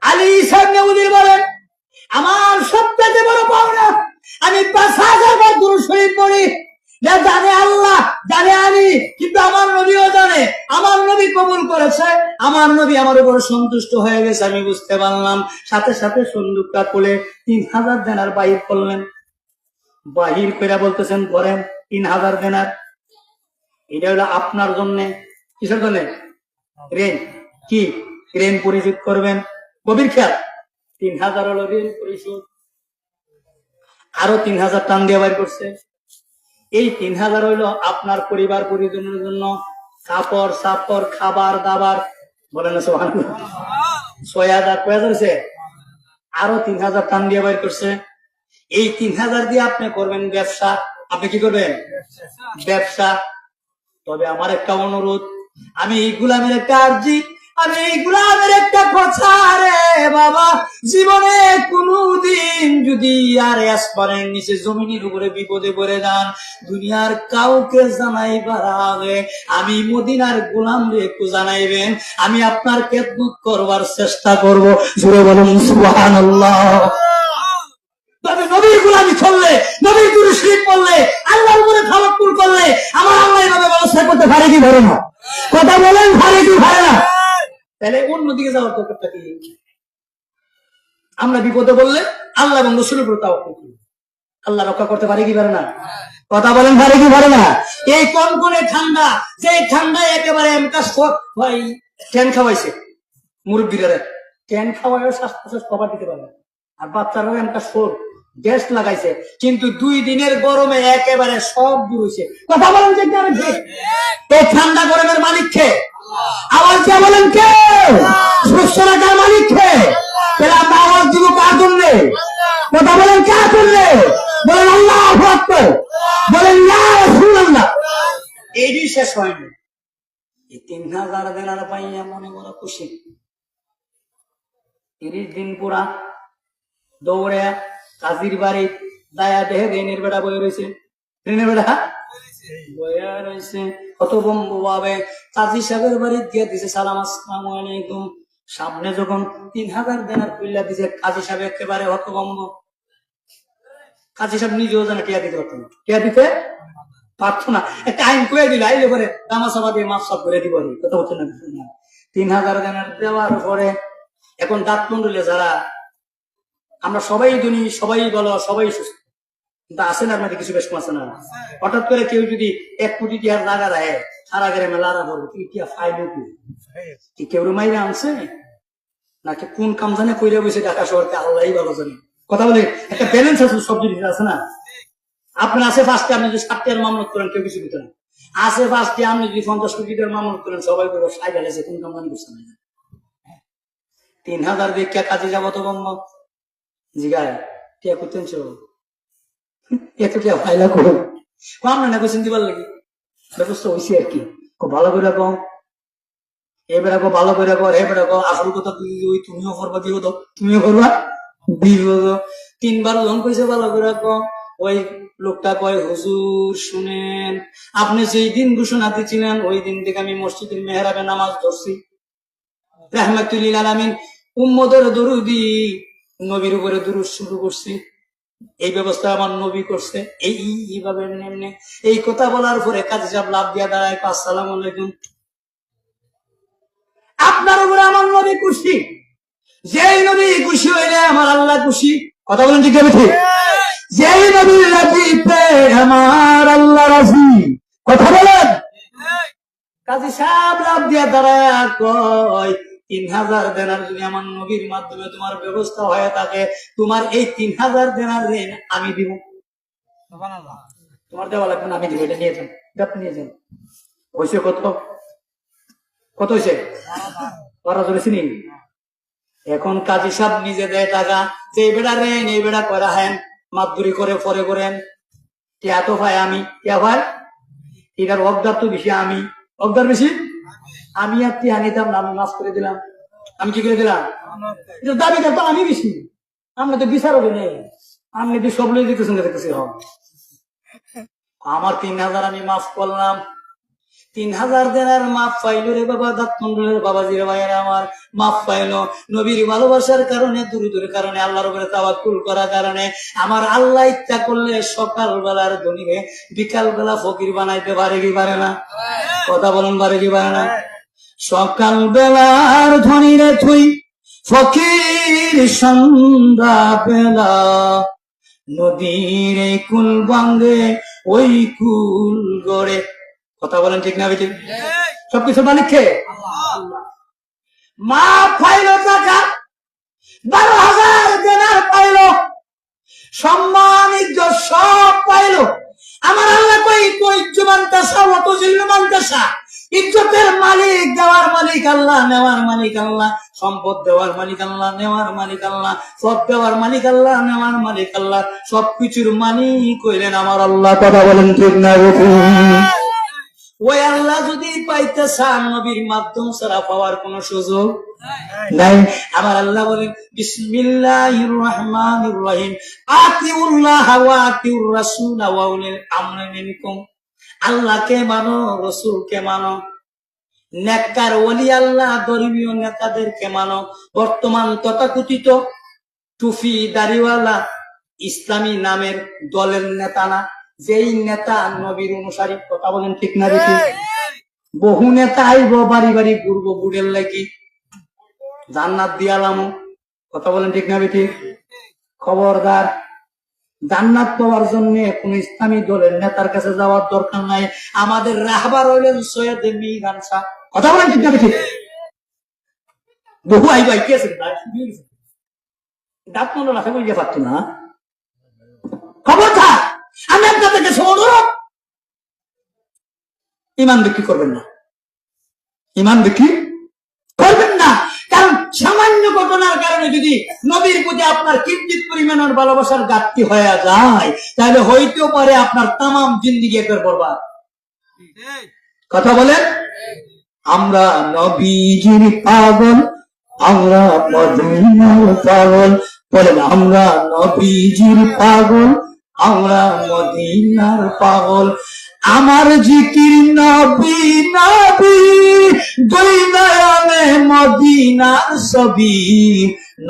Speaker 1: আলী ঈসা ইবনে উজির বলেন, আমার সবচেয়ে বড় পাওনা আমি 5000 বার দুরূদ শরীফ পড়ি। জানে আল্লাহ, জানে আমি, কিন্তু আমার নবীও জানে। আমার নবী কবুল করেছে, আমার নবী আমার উপর সন্তুষ্ট হয়ে গেছে। আমি বুঝতে পারলাম। সাথে সাথে সন্দুকটা খুলে 3000 দেনার বাহির করলেন। বাহির করে বলতেছেন, ধরেন 3000 দেনার, এটা হলো আপনার জন্য। কিসের জন্য? ঋণ। কি ঋণ পরিশোধ করবেন? গভীর খেয়াল। 3000 হলো ঋণ পরিশোধ। আরো 3000 টান দিয়ে বাইর করছে। এই 3000 হইলো আপনার পরিবার পরিজনের জন্য, কাপড় সাপড়, খাবার দাবার। বলেন না সুবহানাল্লাহ। 6000 কয় হাজার হয়েছে? আরো 3000 টান দিয়ে বাইর করছে। এই 3000 দিয়ে আপনি করবেন ব্যবসা। আপনি কি করবেন? ব্যবসা। তবে আমার একটা অনুরোধ, আমি এই গোলামের একটা আর্জি, আমি এই গোলামের একটা কথা রে বাবা, জীবনে কোনদিন যদি আর আসমানের নিচে জমিনের উপরে বিপদে পড়ে যান, দুনিয়ার কাউকে জানাইবার আগে আমি মদিনার গোলাম রে একটু জানাইবেন, আমি আপনার খেদমত করবার চেষ্টা করব। জোরে বলুন সুবহানাল্লাহ। তবে নবীর গোলামি করলে, নবীর দুরূদ শরীফ পড়লে, আল্লাহর উপরে তাওয়াক্কুল করলে আমার আল্লাহ এভাবে ব্যবস্থা করতে পারে কি পারে না? কথা বলেন, পারে কি পারে না? তাহলে অন্যদিকে যাওয়ার দরকারটা কি? আমরা বিপদে বললে আল্লাহ এবং রাসূলের উপর তাওয়াক্কুল করি, আল্লাহ রক্ষা করতে পারে কি পারে না? কথা বলেন, পারে কি পারে না? এই কনকনে ঠান্ডা, যে ঠান্ডায় একেবারে ভাই ট্যান খাওয়াইছে মুরব্বীরা, ট্যান খাওয়ায় শ্বাস প্রশ্বাস কভার দিতে পারে, আর বাচ্চারাও একটা সোর গ্যাস লাগাইছে, কিন্তু 2 দিনের গরমে একেবারে সব দূর হয়েছে। কথা বলেন যে এই ঠান্ডা গরমের মালিক কে? আওয়াজ দিয়ে বলেন কে? সুস্থ রাখার মালিক কে? তাহলে আমরা আওয়াজ দিব কার জন্য? কথা বলেন কার জন্য? বলেন আল্লাহু আকবার, বলেন ইয়া রাসূলুল্লাহ। এইটি শেষ হয়নি, এই 3000 দিনার পাইয়া মনে বড় খুশি। 30 দিন পুরা দৌড়ে কাজীর বাড়ি দায়া দেহে ঋণের বেড়া বয়ে রয়েছে, ঋণের বেড়া বয়া রয়েছে। কত বম্বু ভাবে কাজী সাহেবের বাড়ি দিয়ে দিছে সালাম আসসালামু আলাইকুম। সামনে যখন 3000 দিনার কইলা দিছে, কাজী সাহেব একেবারে হতভম্ব। কাজী সাহেব নিজেও জানে টিয়া দিতে পারতো না, টিয়া দিতে পারতো না। একটা আইন কয়ে দিল, আইলে পরে তামাশাবা দিয়ে মাফ সাফ করে দিব। কথা হচ্ছে না? 3000 দিনার দেওয়ার পরে এখন দাঁত মন্ডলে যারা আমরা সবাই ধনী, সবাই বলো, সবাই সুস্থ, কিন্তু আছে না আপনাদের কিছু বেশ আছে না? হঠাৎ করে কেউ যদি 1 কোটি টিয়ার লাগা রায় সারা গ্রামে লারা পড়বে, তুই টিয়া ফাইল কি কেউ মাইরে আনছে নাকি কোন কাম জানে কইরা বসে ঢাকা শহরকে আল্লাহই ভালো জানে। কথা বলে একটা ব্যালেন্স আছে, সব জিনিস আছে না? আপনার আছে 5টি, আপনি যদি 7টি মামলত করেন কেউ কিছু দিতে না। আছে 5টি, আপনি যদি 50 কোটি টাকার মামলত করেন সবাই বলবো সাই গেছে, কোন কাম জানি করছে না। 3000 দিয়ে কে কাজে যাবো তো বম্ব জিগায় টিয়া করতেন এতটা ফাইলা করো কম না কোশ্চেন দিবার লাগে ব্যবস্থা হয়েছে আর কি। ভালো করে কম, এবার ভালো করে কর, এবার আসল কথা ওই তুমিও করবা, বিপদ তুমিও করবা, বিপদ 3বার যখন কইছে ভালো করে কম, ওই লোকটা কয় হুজুর শুনেন, আপনি যেই দিন ঘোষণা দিয়েছিলেন ওই দিন থেকে আমি মসজিদের মেহরাবে নামাজ ধরছি, রাহমাতুল লিল আলামিন উম্মতের দরুদি নবীর উপরে দুরূদ শুরু করছি, এই ব্যবস্থা আমার নবী করছে, এইভাবে নেমনে। এই কথা বলার পরে কাজী সাহেব লাভ দিয়া দাঁড়ায়, আসসালামু আলাইকুম, আপনার উপরে আমার নবী খুশি, যেই নবী খুশি হইলে আমার আল্লাহ খুশি। কথা বলেন ঠিক আছে? যেই নবী রাজিতে আমার আল্লাহ রাজি। কথা বলেন। কাজী সাহেব লাভ দিয়া দাঁড়ায় কয় 3000 দিনার যদি আমার নবীর মাধ্যমে তোমার ব্যবস্থা হয়ে থাকে, তোমার এই 3000 দিনার ঋণ আমি দিব। তোমার দেওয়া লাগবে না, আমি দিব, এটা নিয়ে যান, আপনি নিয়ে যান। হয়েছে কত? কত হয়েছে? 12 চিনি। এখন কাজী সাহেব নিজে দেয় টাকা, যে বেড়া ঋণ এই বেড়া করা হেন মাতবুরি করে পরে করেন, টিয়া তো ভাই আমি, টিয়া ভাই এটার অবদার তো বেশি, আমি অবদার বেশি, আমি আর টিয়া নিতাম না, আমি মাফ করে দিলাম। আমি কি করে দিলাম? দাবিদার তো আমি বেশি, আমরা তো বিচার হবে নেই, আমি যদি সব লোক দিতেছেন দেখতেছি আমার 3000 আমি মাফ করলাম। 3000 দিনার মাফ পাইলো রে বাবা, দাঁতমন্ডলের বাবাজির ভাইয়েরা আমার মাফ পাইলো। নবীর ভালোবাসার কারণে, দুরুদের কারণে, আল্লাহর উপরে তাওয়াক্কুল করার কারণে আমার আল্লাহ ইচ্ছা করলে সকাল বেলার ধনীরে বিকাল বেলা ফকির বানাইতে পারে কি পারে না? কথা বলেন, পারে কি পারে না? সকাল বেলার ধনীরে তুই ফকির সন্ধ্যা বেলা, নদীর এই কুল ভাঙ্গে ওই কুল গড়ে। কথা বলেন ঠিক না? ঠিক। সবকিছু মালিক কে? মা পাইল টাকা 12,000 দিনার পাইল, সম্মান ইজ্জত সব পাইল। আমার আল্লাহ কই কই জুমান তাসা ওয়া তুজিল মান তাসা, ইজ্জতের মালিক দেওয়ার মালিক আল্লাহ, নেওয়ার মালিক আল্লাহ, সম্পদ দেওয়ার মালিক আল্লাহ, নেওয়ার মালিক আল্লাহ, সব দেওয়ার মালিক আল্লাহ, নেওয়ার মালিক আল্লাহ, সবকিছুর মালিক হইলেন আমার আল্লাহ। কথা বলেন ঠিক না? ওই আল্লাহ যদি পাইতে চান, নবীর মাধ্যম ছাড়া পাওয়ার কোন সুযোগ নাই। আমার আল্লাহ বলেন বিসমিল্লাহির রহমানির রহিম, আতিউল্লাহ ওয়া আতিউর রাসূল ওয়া উলিল আমরি মিনকুম। আল্লাহকে মানো, রাসূলকে মানো, নেককার ওলি আল্লাহ ধর্মীয় নেতাদেরকে মানো। বর্তমান তথাকথিত টুফি দাড়িওয়ালা ইসলামী নামের দলের নেতা না, যেই নেতা নবীর অনুসারী। কথা বলেন ঠিক না? বেশি বহু নেতা আইব, বাড়ি বাড়ি ঘুরবো বুড়ের লাগি, জান্নাত দিয়ালাম। কথা বলেন ঠিক না? বেশি খবরদার, জান্নাত পাওয়ার জন্য কোন ইসলামী দলের নেতার কাছে যাওয়ার দরকার নাই। আমাদের রাহবার হইলেন সৈয়দ মিরান শাহ। কথা বলেন ঠিক না? বেশি বহু আইব আইতেছেন, দাঁত মনে রাখা বই পারত না। খবরদার, আমি আপনাদের কাছে অনুরোধ, ইমান বিক্রি করবেন না, ইমান বিক্রি করবেন না। কারণ সামান্য ঘটনার কারণে যদি নবীর প্রতি আপনার কিঞ্চিত পরিমাণের ভালোবাসার ঘাটতি হয়ে যায়, তাহলে হইতেও পারে আপনার তামাম জিন্দিগি একবার বরবাদ। কথা বলেন, আমরা নবীজির পাগল, আমরা মদিনার পাগল। বলেন, আমরা নবীজির পাগল, আমরা মদিনার পাগল। আমার জিকির নবী নবী, দুই নয়নে মদিনার ছবি।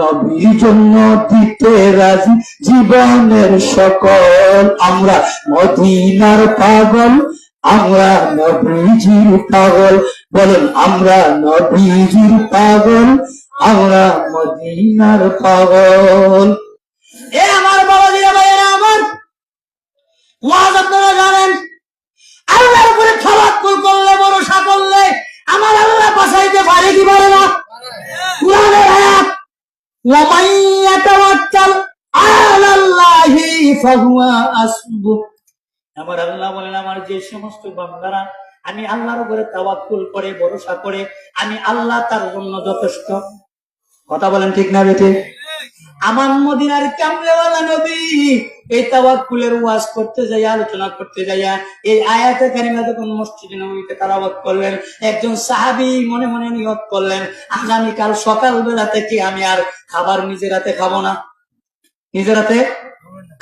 Speaker 1: নবীর জন্য দিতে রাজি জীবনের সকল। আমরা মদিনার পাগল, আমরা নবীজির পাগল। বলেন, আমরা নবীজির পাগল, আমরা মদিনার পাগল। এ আমার বাবাজিরা, ভাইয়েরা আমার, ওয়াজ আপনারা জানেন, আল্লাহর উপরে তাওয়াক্কুল করলে, ভরসা করলে আমার আল্লাহ বাঁচাইতে পারে কি পারে না? কুরআনের আয়াত, ওয়া মান ইয়াতাওয়াক্কাল আলাল্লাহি ফাহুয়া হাসবুহ। আমার আল্লাহ বলেন, আমার যে সমস্ত বান্দারা আমি আল্লাহর উপরে তাওয়াক্কুল করে, ভরসা করে, আমি আল্লাহ তার জন্য যথেষ্ট। কথা বলেন ঠিক না? বেটে আমার মদিনার কামলেওয়ালা নবী এই তাওয়াক্কুলের ওয়াজ করতে যাই, আলোচনা করতে যাইয়া এই আয়াতে কারিমা যখন মসজিদে নববীতে তেলাওয়াত করলেন, একজন সাহাবী মনে মনে নিয়ত করলেন, আগামীকাল সকাল বেলা থেকে আমি আর খাবার নিজের হাতে খাবো না, নিজের হাতে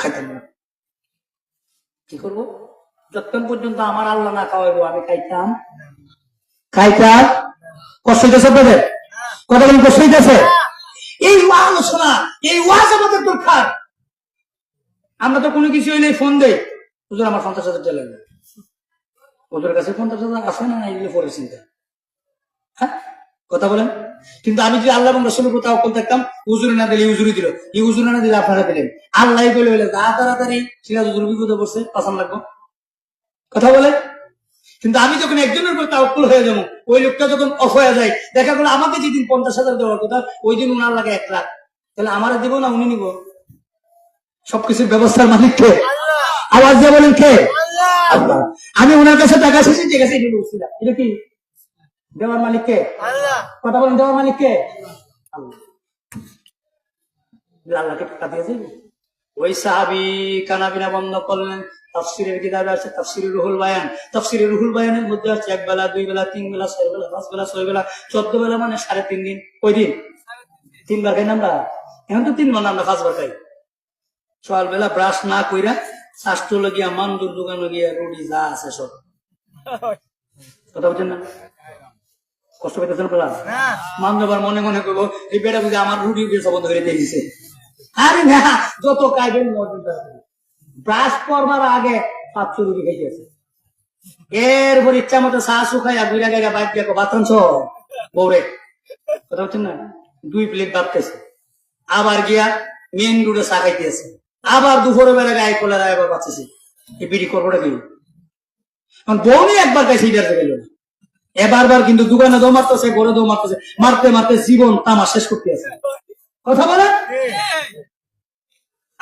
Speaker 1: খাইতাম না। কি করবো? যতক্ষণ পর্যন্ত আমার আল্লাহ না খাওয়াইবো আমি খাইতাম। কষ্ট হইতেছে আপনাদের? কথা বলেন, কষ্ট হইতেছে? এই আলোচনা, এই ওয়াজ আমাদের দরকার। আমরা তো কোনো কিছু হইলে ফোন দেই, হুজুর আমার 50,000 টাকা লাগবে। হুজুরের কাছে 50,000 আছে না, এগুলো পরে চিন্তা। হ্যাঁ, কথা বলেন। কিন্তু আমি যদি আল্লাহ এবং রাসূলের উপর তাওয়াক্কুল থাকতাম, হুজুরে না দিলে হুজুরি দিল, এই হুজুরে না দিলে আপনারা দিলেন, আল্লাহ বলে বলে যা তাড়াতাড়ি সিরাজ হুজুর বিপদে পড়ছে, পাছান লাগবো। কথা বলে। কিন্তু আমি যখন একজনের উপর তাওয়াক্কুল হয়ে যাবো, ওই লোকটা যখন অফ হয়ে যায়, দেখা গেল আমাকে যেদিন 50,000 দেওয়ার কথা, ওই দিন উনার লাগে 1 লাখ, তাহলে আমারে দিব না উনি নিব? সবকিছুর ব্যবস্থার মালিক কে? আওয়াজ দিয়ে বলেন কে? আল্লাহ। আমি ওনার কাছে টাকা শেষে ঠিক আছে, এটা কি দেওয়ার মালিক কে? আল্লাহ। কথা বলেন, দেওয়ার মালিক কে? আল্লাহ। আল্লাহকে টাকা দিয়েছে। ওই সাহাবী কানাবিনা বন্ধ করলেন। তাফসিরের কিতাবে আছে তাফসিরে রুহুল বায়ান, তাফসিরে রুহুল বায়ানের মধ্যে আছে 1 বেলা, 2 বেলা, 3 বেলা, 4 বেলা, 5 বেলা, 6 বেলা, 14 বেলা, মানে 3.5 দিন। কই দিন? 3 বার খাই না আমরা? এখন তো 3 বার না, আমরা 5 বার খাই। সকাল বেলা ব্রাশ না কইরা স্বাস্থ্য লগিয়া মান্দুর দোকানে গিয়া রুটি যা আছে সব। কথা বলছেন না? কষ্ট পেতেছেন বলা? মান্দবার মনে মনে করবো এই বেটা বুঝে আমার রুটি বেচা বন্ধ করে দিয়ে দিছে। আরে না, যত খাইবেন ব্রাশ করবার আগে 500 রুটি খাইতেছে, এরপর ইচ্ছা মতো চা শুকাইয়া বুড়া গাইয়া বাইক দিয়ে ভাত আনছ বৌরে। কথা বলছেন না? 2 প্লেট ভাত খাইছে, আবার গিয়া মেন রোডে চা খাইতেছে, আবার দুপুরে বেলা গায়ে কোলা একবার বাঁচেছে। এই বিড়ি করবোটা কি? বউনি একবার খাইছে, এটার গেল না, এবারবার কিন্তু দোকানে দৌ মারতেছে, ঘরে দৌ মারতেছে, মারতে মারতে জীবন তামা শেষ করতে আছে। কথা বলে।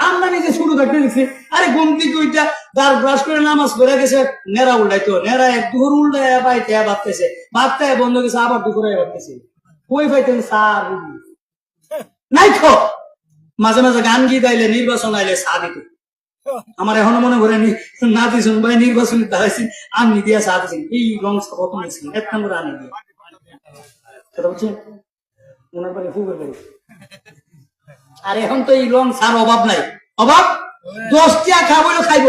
Speaker 1: আমরা নিজে শুরু থাকতে দেখছি, আরে ঘুম থেকে ওইটা দাঁড় ব্রাশ করে নামাজ পড়ে গেছে, নেড়া উল্টাইতো, নেড়া এক দুপুর উল্টায় বাইতে ভাবতেছে, ভাবতে বন্ধ গেছে, আবার দুপুরে ভাবতেছে, কই পাইতেন সার নাই তো। মাঝে মাঝে গান গীত আইলে, নির্বাচন আইলে চা দিত। আমার এখনো মনে করে না দিয়েছেন ভাই, নির্বাচনে দাঁড়াইছি আনি দিয়া চা দিয়েছেন, এই রং প্রথম ছিল এক নম্বর আনি দিয়ে কথা বলছে ওনার বাড়ি ফুবের বাড়ি। আর এখন তো এই রং ছাড় অভাব নাই, অভাব 10 টিয়া খাবো খাইব,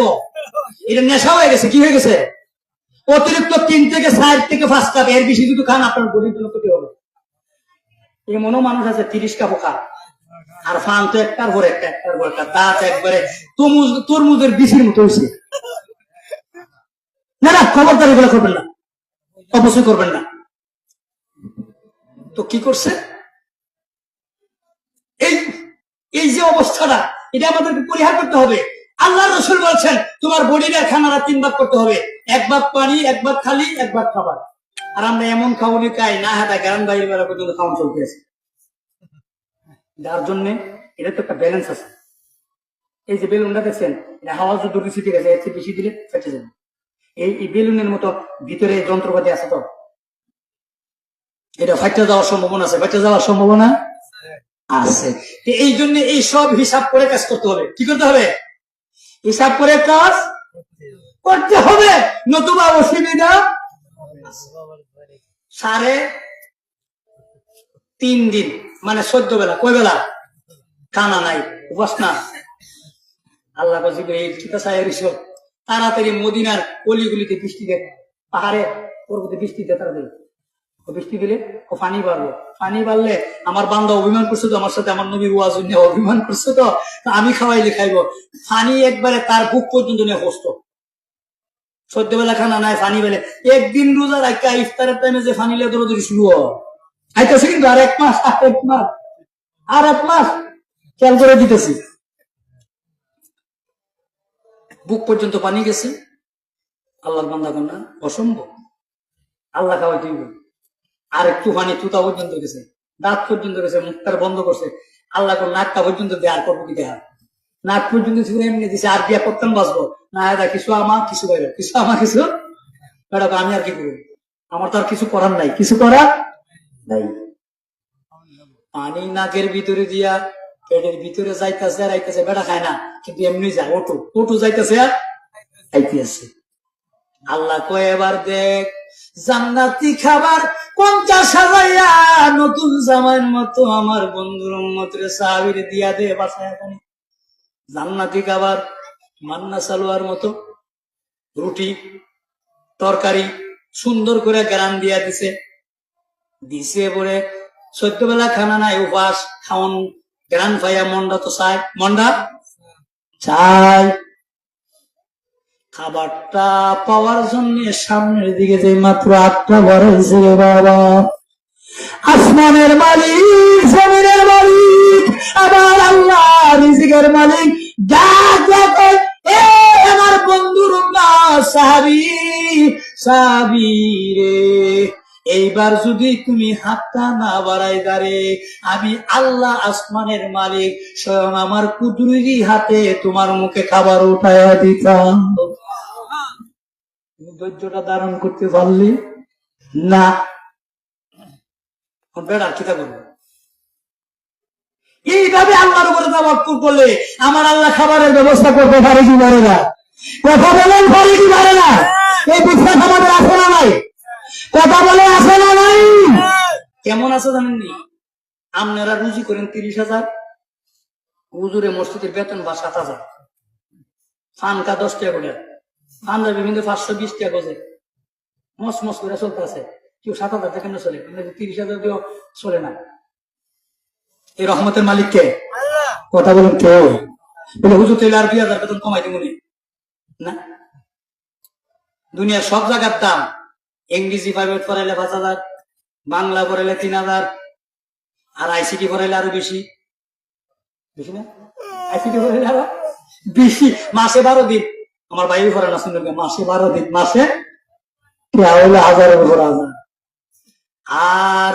Speaker 1: এটা নেশা হয়ে গেছে। কি হয়ে গেছে? অতিরিক্ত 3 থেকে 4 থেকে 5 কাপ, এর বেশি যদি খান আপনার গরিব জন্য ক্ষতি হবে। এমনও মানুষ আছে 30 কাপও খা, আর ফান তো একটার পর একটা, একটার পর একটা, দাঁত একবারে তরমুজের বিচির মতো হয়েছে। না না, খবরদার এগুলো করবেন না, অবশ্যই করবেন না। তো কি করছে? এই এই যে অবস্থাটা, এটা আমাদেরকে পরিহার করতে হবে। আল্লাহ রসুল বলছেন তোমার বডির খানারা 3 ভাগ করতে হবে, 1 ভাগ পানি, 1 ভাগ খালি, 1 ভাগ খাবার। আর আমরা এমন খাওয়ানি খাই না, হাঁটা গ্রাম বাইরে বেলা পর্যন্ত খাওয়ান চলতে আছে। যার জন্য এটা তো একটা ব্যালেন্স আছে। এই যে বেলুনটা দেখছেন, এটা হাওয়া যদি রুচি ঠিক আছে, এর চেয়ে বেশি দিলে ফেটে যাবে। এই বেলুনের মতো ভিতরে যন্ত্রপাতি আছে, তো এটা ফাইটে যাওয়ার সম্ভাবনা আছে, ফাইটে যাওয়ার সম্ভাবনা আছে। এই জন্য এই সব হিসাব করে কাজ করতে হবে। কি করতে হবে? হিসাব করে কাজ করতে হবে, নতুবা অসুবিধা। 3.5 দিন মানে 14 বেলা, কয় বেলা খানা নাই, উপাস না। আল্লাহ তাড়াতাড়ি মদিনার অলিগুলিতে বৃষ্টি দেয়, পাহাড়ে পর্বতে বৃষ্টি দেয়, তাড়াতাড়ি বৃষ্টি দিলে ও পানি বাড়লো। পানি বাড়লে আমার বান্দা অভিমান করছে তো আমার সাথে, আমার নবীর ওয়াজ নিয়ে অভিমান করছে তো আমি খাওয়াইলে খাইবো। পানি একবারে তার বুক পর্যন্ত নিয়ে বসতো। 14 বেলা খানা নাই, পানি বেলে একদিন রোজা রাখা ইফতারের টাইমে যে পানি লে দৌড়ি শুরু আইতেছে, কিন্তু আর 1 মাস, আর 1 মাস খেয়াল করে দিতেছি, বুক পর্যন্ত পানি গেছে। আল্লাহর বান্দা কন্যা অসম্ভব, আল্লাহ খাওয়াই দিব। আর একটু পানি তুতা পর্যন্ত গেছে, দাঁত পর্যন্ত গেছে, মুখটার বন্ধ করছে। আল্লাহ কোন নাকটা পর্যন্ত দেয়, আর করবো কি দেয়া, নাক পর্যন্ত এমনি দিছে। আর বিয়া করতাম বাঁচবো না, কিছু আমার কিছু বাইরে, কিছু আমার কিছু বেড়া, আমি আর কি করবো, আমার তো আর কিছু করার নাই, কিছু করার নাই। পানি নাকের ভিতরে দিয়া পেটের ভিতরে যাইতেছে আর আইতেছে, বেড়া খায় না কিন্তু এমনি যায়, ওটু যাইতেছে আর আইতেছে। আল্লাহ কয় এবার দেখ জান্নাতি খাবার 50 হাজাইয়া নতুন জামাইয়ের মতো আমার বন্ধুর উম্মতরে সাহাবীরে দিয়া দে, বাসায় জান্নাতি খাবার মান্না সালোয়ার মতো রুটি তরকারি সুন্দর করে গ্রাম দিয়া দিছে পরে 14 বেলা খানা নাই, উপাস খাওন গ্রাম পাইয়া মন্ডা তো চাই, মন্ডা চাই। খাবারটা পাওয়ার জন্য সামনের দিকে যে মাত্র 8টা বাড়াইছে রে বাবা। আসমানের মালিক, জমিনের মালিক, আবার আল্লাহ রিজিকের মালিক ডাক ডাকে, এ আমার বন্ধুর সাহাবী রে, এইবার যদি তুমি হাতটা না বাড়াই দাঁড়ে, আমি আল্লাহ আসমানের মালিক স্বয়ং আমার কুদরতি হাতে তোমার মুখে খাবার উঠাইয়া দিতাম। তুমি ধৈর্যটা ধারণ করতে পারলে না, বেড়া চিন্তা করবো। এইভাবে আল্লাহর উপরে তাওয়াক্কুল করলে আমার আল্লাহ খাবারের ব্যবস্থা করতে পারে কি পারে না? কথা বলেন, পারে কি পারে না? এই বিশ্বাস আমাদের আছে না নাই? কথা বলে আছে না নাই? কেমন আছে জানেননি? আপনারা রুজি করেন 30,000, হুজুরে মসজিদের বেতন বা 7,000, ফানকা 10 টাকা করে, পাঞ্জাবি কিন্তু 520 টাকা গজে, মস মস করে চলতে আছে। কেউ 7,000 টাকা চলে, 30,000 দিয়েও চলে না। এই রহমতের মালিক কে? কথা বলেন কেউ? বলে হুজুর তাইলে আর 2,000 বেতন কমাই দিব না। দুনিয়ার সব জায়গার দাম, ইংরেজি প্রাইভেট পড়াইলে 5,000, বাংলা পড়াইলে 3,000, আর আইসিটি পড়াইলে আরো বেশি, বেশি না? আইসিটি পড়াইলে আরো বেশি। মাসে 12 দিন, আমার বাইরে পড়ে না শুনলেন, মাসে 12 দিন, মাসে 1,000-এর উপর 1,000। আর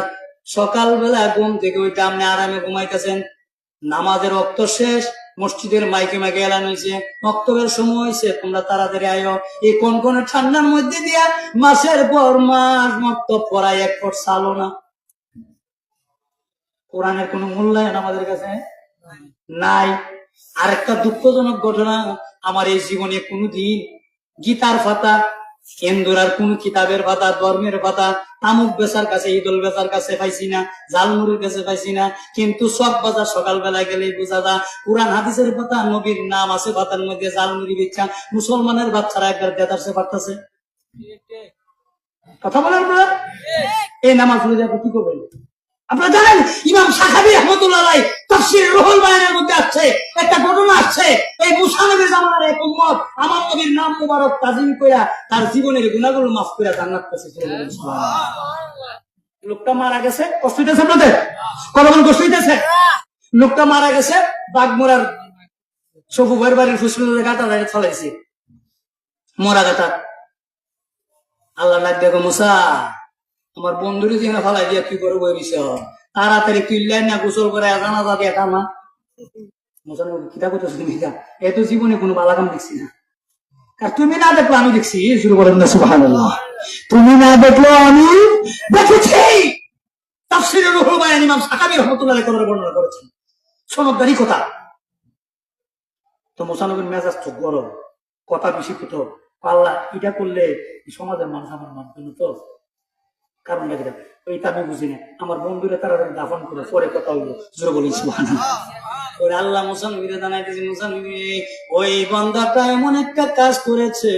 Speaker 1: সকালবেলা ঘুম থেকে ওইটা আপনি আরামে ঘুমাইতেছেন, নামাজের রক্ত শেষ, মসজিদের মাইকে মাইকে এলান হয়েছে, মক্তবের সময় হয়েছে, তোমরা তাড়াতাড়ি আয়ো। এই কনকনে ঠান্ডার মধ্যে দিয়া মাসের পর মাস মক্তব পড়ায় এক ফুট চালো না। কোরআনের কোন মূল্যায়ন আমাদের কাছে নাই। আরেকটা দুঃখজনক ঘটনা, আমার এই জীবনে কোনদিন গীতার পাতা, এন্দুরার কোন কিতাবের পাতা, ধর্মের পাতা, তামুক বেচার কাছে, ইদল বেচার কাছে পাইছি না, জালমুড়ির কাছে পাইছি না। কিন্তু সব বাজার সকালবেলা গেলেই বোঝা যায় কোরআন হাদিসের পাতা, নবীর নাম আছে পাতার মধ্যে, জালমুড়ি বেচা মুসলমানের বাচ্চারা একবার দেদারসে পারতেছে। কথা বলেন আপনারা? এই নামাজ পড়ে যাবে কি করবেন? আপনারা জানেন ইমাম সাখাবী রাহমাতুল্লাহ আলাইহি তাফসীর রুহুল বায়ানের মধ্যে আছে একটা ঘটনা আছে, এই মুসা নবীর জামানার এক উম্মত আমার নবীর নাম মুবারক তাজিম কইরা তার জীবনের গুনাহগুলো মাফ কইরা জান্নাত পেয়েছে। সুবহানাল্লাহ। লোকটা মারা গেছে, কষ্ট হইতেছে আপনাদের? কতক্ষণ কষ্ট হইতেছে? লোকটা মারা গেছে, বাগমোড়ার সবু ভাইয়ের বাড়ির ফুসফুসে গাঁটা দাঁড়িয়ে ফলাইছে, মরা গাঁটা। আল্লাহ ডাক দেখো, মুসা আমার বন্ধুরে যেখানে ফালাই দিয়া কি করে বই দিছে, তাড়াতাড়ি তুললেন না, গোসল করে জানাজা দিয়ে কামা। মুসা কিতা করতেছ তুমি? এত জীবনে কোনো বালা কাম দেখছি না। আর তুমি না দেখলো আমি দেখছি। শুরু করেন না সুবহানাল্লাহ। তুমি না দেখলো আমি দেখেছি। তাফসীরে রুহুল বায়ান ইমাম সাখাবী রাহমাতুল্লাহ আলাইহি বর্ণনা করেছেন, সনদদারি কথা। তো মুসা নবীর মেজাজ তো গরম, কথা বেশি কত, আল্লাহ এটা করলে সমাজের মানুষ আমার মানবে না, তো কারণ লাগে ওইটা আমি বুঝি না। আমার বন্ধুরা তাড়াতাড়ি দাফন করে পরে কথা হইলো। জোরে বলি সুবহানাল্লাহ। ওই আল্লাহ মুসা নবীরে জানাইতেছি, মুসা নবী ওই বান্দাটা এমন একটা কাজ করেছে,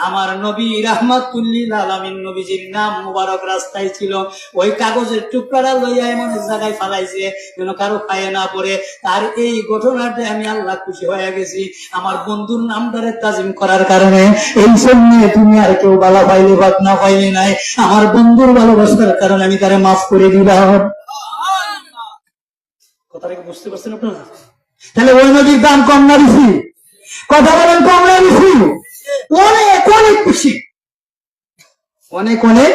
Speaker 1: আমার নবী রাহমাতুল্লিল আলামিন নবীজির নাম মুবারক রাস্তায় ছিল, ওই কাগজের টুকরাটা লইয়া এমন এক জায়গায় ফালাইছে যেন কারো পায়ে না পড়ে। তার এই ঘটনাতে আমি আল্লাহ খুশি হয়ে গেছি, আমার বন্ধুর নামটারে তাজিম করার কারণে। এই জন্য তুমি আর কেউ বালা পাইলে বাদ না পাইলে নাই, আমার বন্ধুর ভালোবাসার কারণে আমি তারে মাফ করে দিলাম। কথাটা কি বুঝতে পারছেন আপনারা? তাহলে ওই নদীর দাম কম না বেশি? কথা বলেন, কম না বেশি? অনেক অনেক বেশি, অনেক অনেক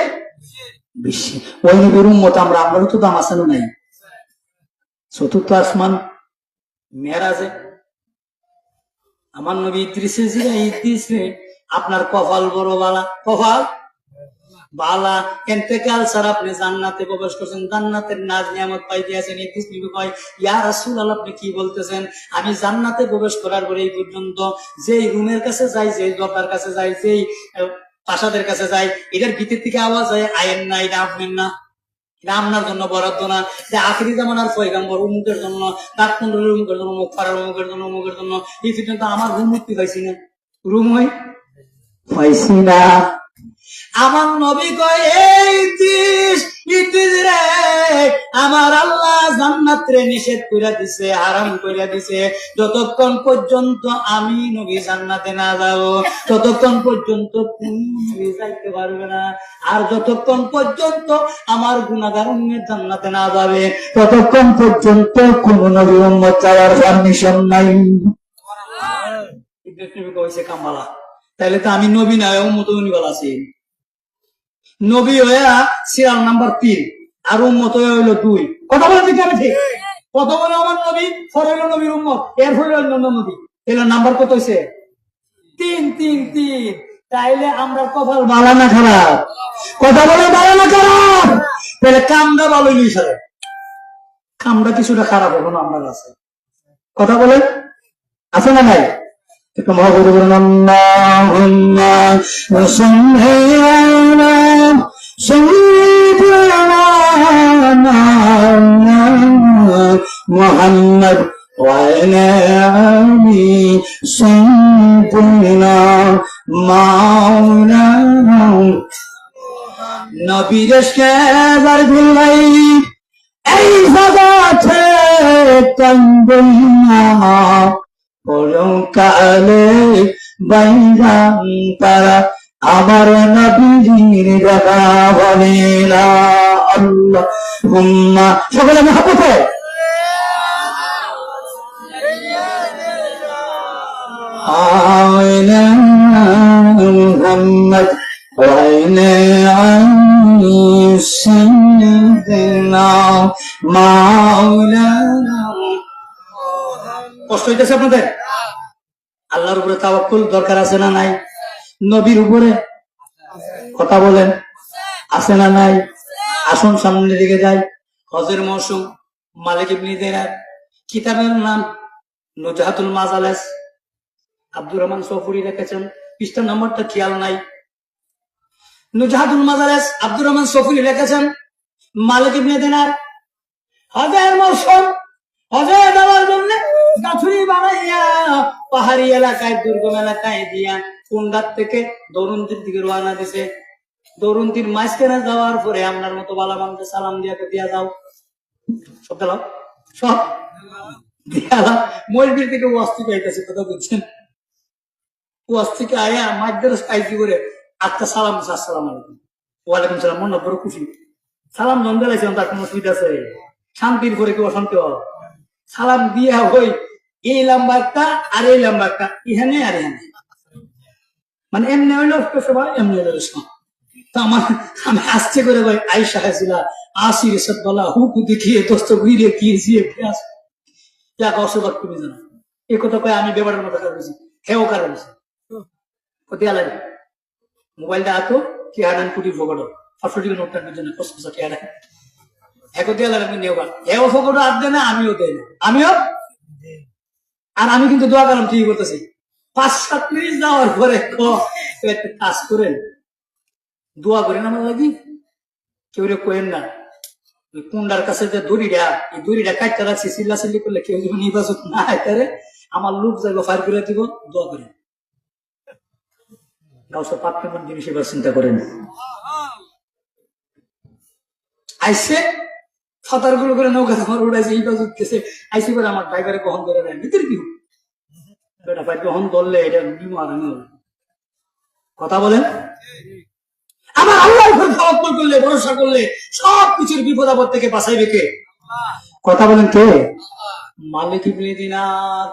Speaker 1: বেশি। ওই নবীর উম্মত আমরা, আমারও তো দাম আছে না নাই? চতুর্থ আসমান মেরাজে আমার নবী ইদ্রিসে জিরা ইদ্রিসে আপনার কপাল বড় বালা, কপাল বালা, এন্তেকাল ছাড়া আপনি জান্নাতে প্রবেশ করছেন, জান্নাতের নাজ নিয়ামত পাই দিয়েছেন। ইদ্রিস নবী কয়, ইয়া রাসূলুল্লাহ আপনি কি বলতেছেন? আমি জান্নাতে প্রবেশ করার পরে এই পর্যন্ত যেই রুমের কাছে যাই, যেই দরজার কাছে যাই, যেই প্রাসাদের কাছে যাই, এটার ভিতর থেকে আওয়াজ হয় আয়েন না, এটা আপনার না, এটা আপনার জন্য বরাদ্দ না, যে আখিরি জামানার পয়গাম্বর উমুকের জন্য, ডাক্তারের উমুকের জন্য, মুখ ফাড়ার উমুকের জন্য, উমুকের জন্য। এই পর্যন্ত আমার রুম মুক্তি পাইছি না, রুম হই পাইছি না। আমার নবী কয়, এই ইদ্রিস রে, আমার আল্লাহ জান্নাত রে নিষেধ করে দিছে, হারাম করে দিছে। যতক্ষণ পর্যন্ত আমি নবী জান্নাতে না যাব, ততক্ষণ পর্যন্ত কোন নবী যাইতে পারবে না। আর যতক্ষণ পর্যন্ত আমার গুনাহগার উম্মত জান্নাতে না যাবে, ততক্ষণ পর্যন্ত কোন নবী উম্মত যাওয়ার পারমিশন নাই। ইদ্রিস নবী কইছে কামালা, তাহলে তো আমি নবী না, উম্মত উনিবাল আছি। নবী হইয়া সিরিয়াল নাম্বার 3 আর উম্মত হইল 2। কথা বলে ঠিক আমি ঠিক? প্রথম হলো আমার নবী, পরে হইল নবীর উম্মত, এরপরে হইল নবী। এলো নাম্বার কত হইছে? 3 3 3। তাইলে আমরা কপাল ভালো না খারাপ? কথা বলে ভালো না খারাপ? তাহলে কামটা ভালো হইল, স্যার কামটা কিছুটা খারাপ হলো না আমার কাছে। কথা বলে আছে না নাই? একটু মহাগুরু বলেন, আল্লাহুম্মা সাল্লি আলা সাইয়্যিদিনা মুহাম্মদ ওয়া আলা আলি সাইয়্যিদিনা মাওলানা নবী রেশকে জারবিল্লাই এই জাগাতে কান্দনা পরকালে বাইরাম তারা আমার নবীর দেখা বলে না। আল্লাহুম্মা সকলে মহব্বতে আলা মুহাম্মদ ওয়া আলা আলি সাইয়্যিদিনা মাওলানা। কষ্ট হইতেছে আপনাদের? আল্লাহর উপরে তাওয়াক্কুল দরকার আছে না নাই? নবীর উপরে কথা বলেন, আছে না নাই? আসুন সামনের দিকে যাই। হজের মৌসুম, মালিক ইবনে দিনার, কিতাবের নাম নুজহাতুল মাজালেস, আব্দুর রহমান সফুরি রেখেছেন, পৃষ্ঠা নম্বরটা খেয়াল নাই। নুজহাতুল মাজালেস আব্দুর রহমান সফুরি রেখেছেন, মালিক ইবনে দিনার হজের মৌসুম, হজে যাওয়ার জন্য গাছুরি বানাইয়া পাহাড়ি এলাকায়, দুর্গম এলাকায় দিয়া কুন্ডার থেকে দরুন্তির দিকে রওনা দিছে। দরুন্তির মাঝখানে যাওয়ার পরে আপনার মতো বালা মানুষকে সালাম দিয়া যাও, সব দিলাম, সব দিয়ালাম। মসজিদ থেকে ওয়াজ থেকে আইতেছে, কথা বলছেন, ওয়াজ থেকে আয়া মাঝদের কাইজি করে আটটা সালাম দিচ্ছে, আসসালাম আলাইকুম, ওয়ালাইকুম সালাম। মন বড় খুশি, সালাম জন দিলাইছিলাম, তার কোনো অসুবিধা আছে? শান্তির পরে কেউ অশান্তি হওয়া, সালাম দিয়া হই এই লম্বা একটা আর এই লম্বা একটা, ইহানে আর ইহানে, মানে এমনি হইলো সবাই, এমনি হইলো সব। তো আমি আসছে করে ভাই আইসা হাসিলা আসি রেসব বলা হুকু দেখিয়ে দোস্ত ঘুরে গিয়েছি অসুবাদ তুমি জানো এই কথা কয়ে আমি বেবারের মতো কারণেছি, হেও কারণেছি দেয়া লাগে। মোবাইলটা আঁকো কি হাডান কুটি ফোকটো 500 নোটটার জন্য কষ্ট কি হাডান এখন দেয়া লাগে, নেওয়া হেও ফোকটো আর দেয় না, আমিও দেয় না, আমিও। আর আমি কিন্তু দোয়া করলাম ঠিক করতেছি, 5-7 মিনিট যাওয়ার পরে একটা কাজ করেন, দোয়া করেন আমার লাগি, কেউ রে কোয়েন না। ওই কুন্ডার কাছে যে দড়িটা, এই দড়িটা কাটতে রাখছি, চিল্লাচিল্লি করলে কেউ যদি নির্বাচন না হয় আমার লোক যাইব ফায়ার করে দিব, দোয়া করেন। গাউসা পাক কেমন জিনিস এবার চিন্তা করেন। আইসে ফাতার গুলো করে নৌকা আমার উড়াইছে, এই বাজু উঠতেছে, আইসি করে আমার ড্রাইভারে কখন ধরে নেয়, ভিতরে কি বেটা ভাই কখন ধরলে এটা আমি কথা বলেন। আমার আল্লাহর উপর তাওয়াক্কুল করলে, ভরসা করলে সবকিছুর বিপদ আপদ থেকে বাঁচাইবে কে? কথা বলেন কে? মালিক ইবনে দিনার।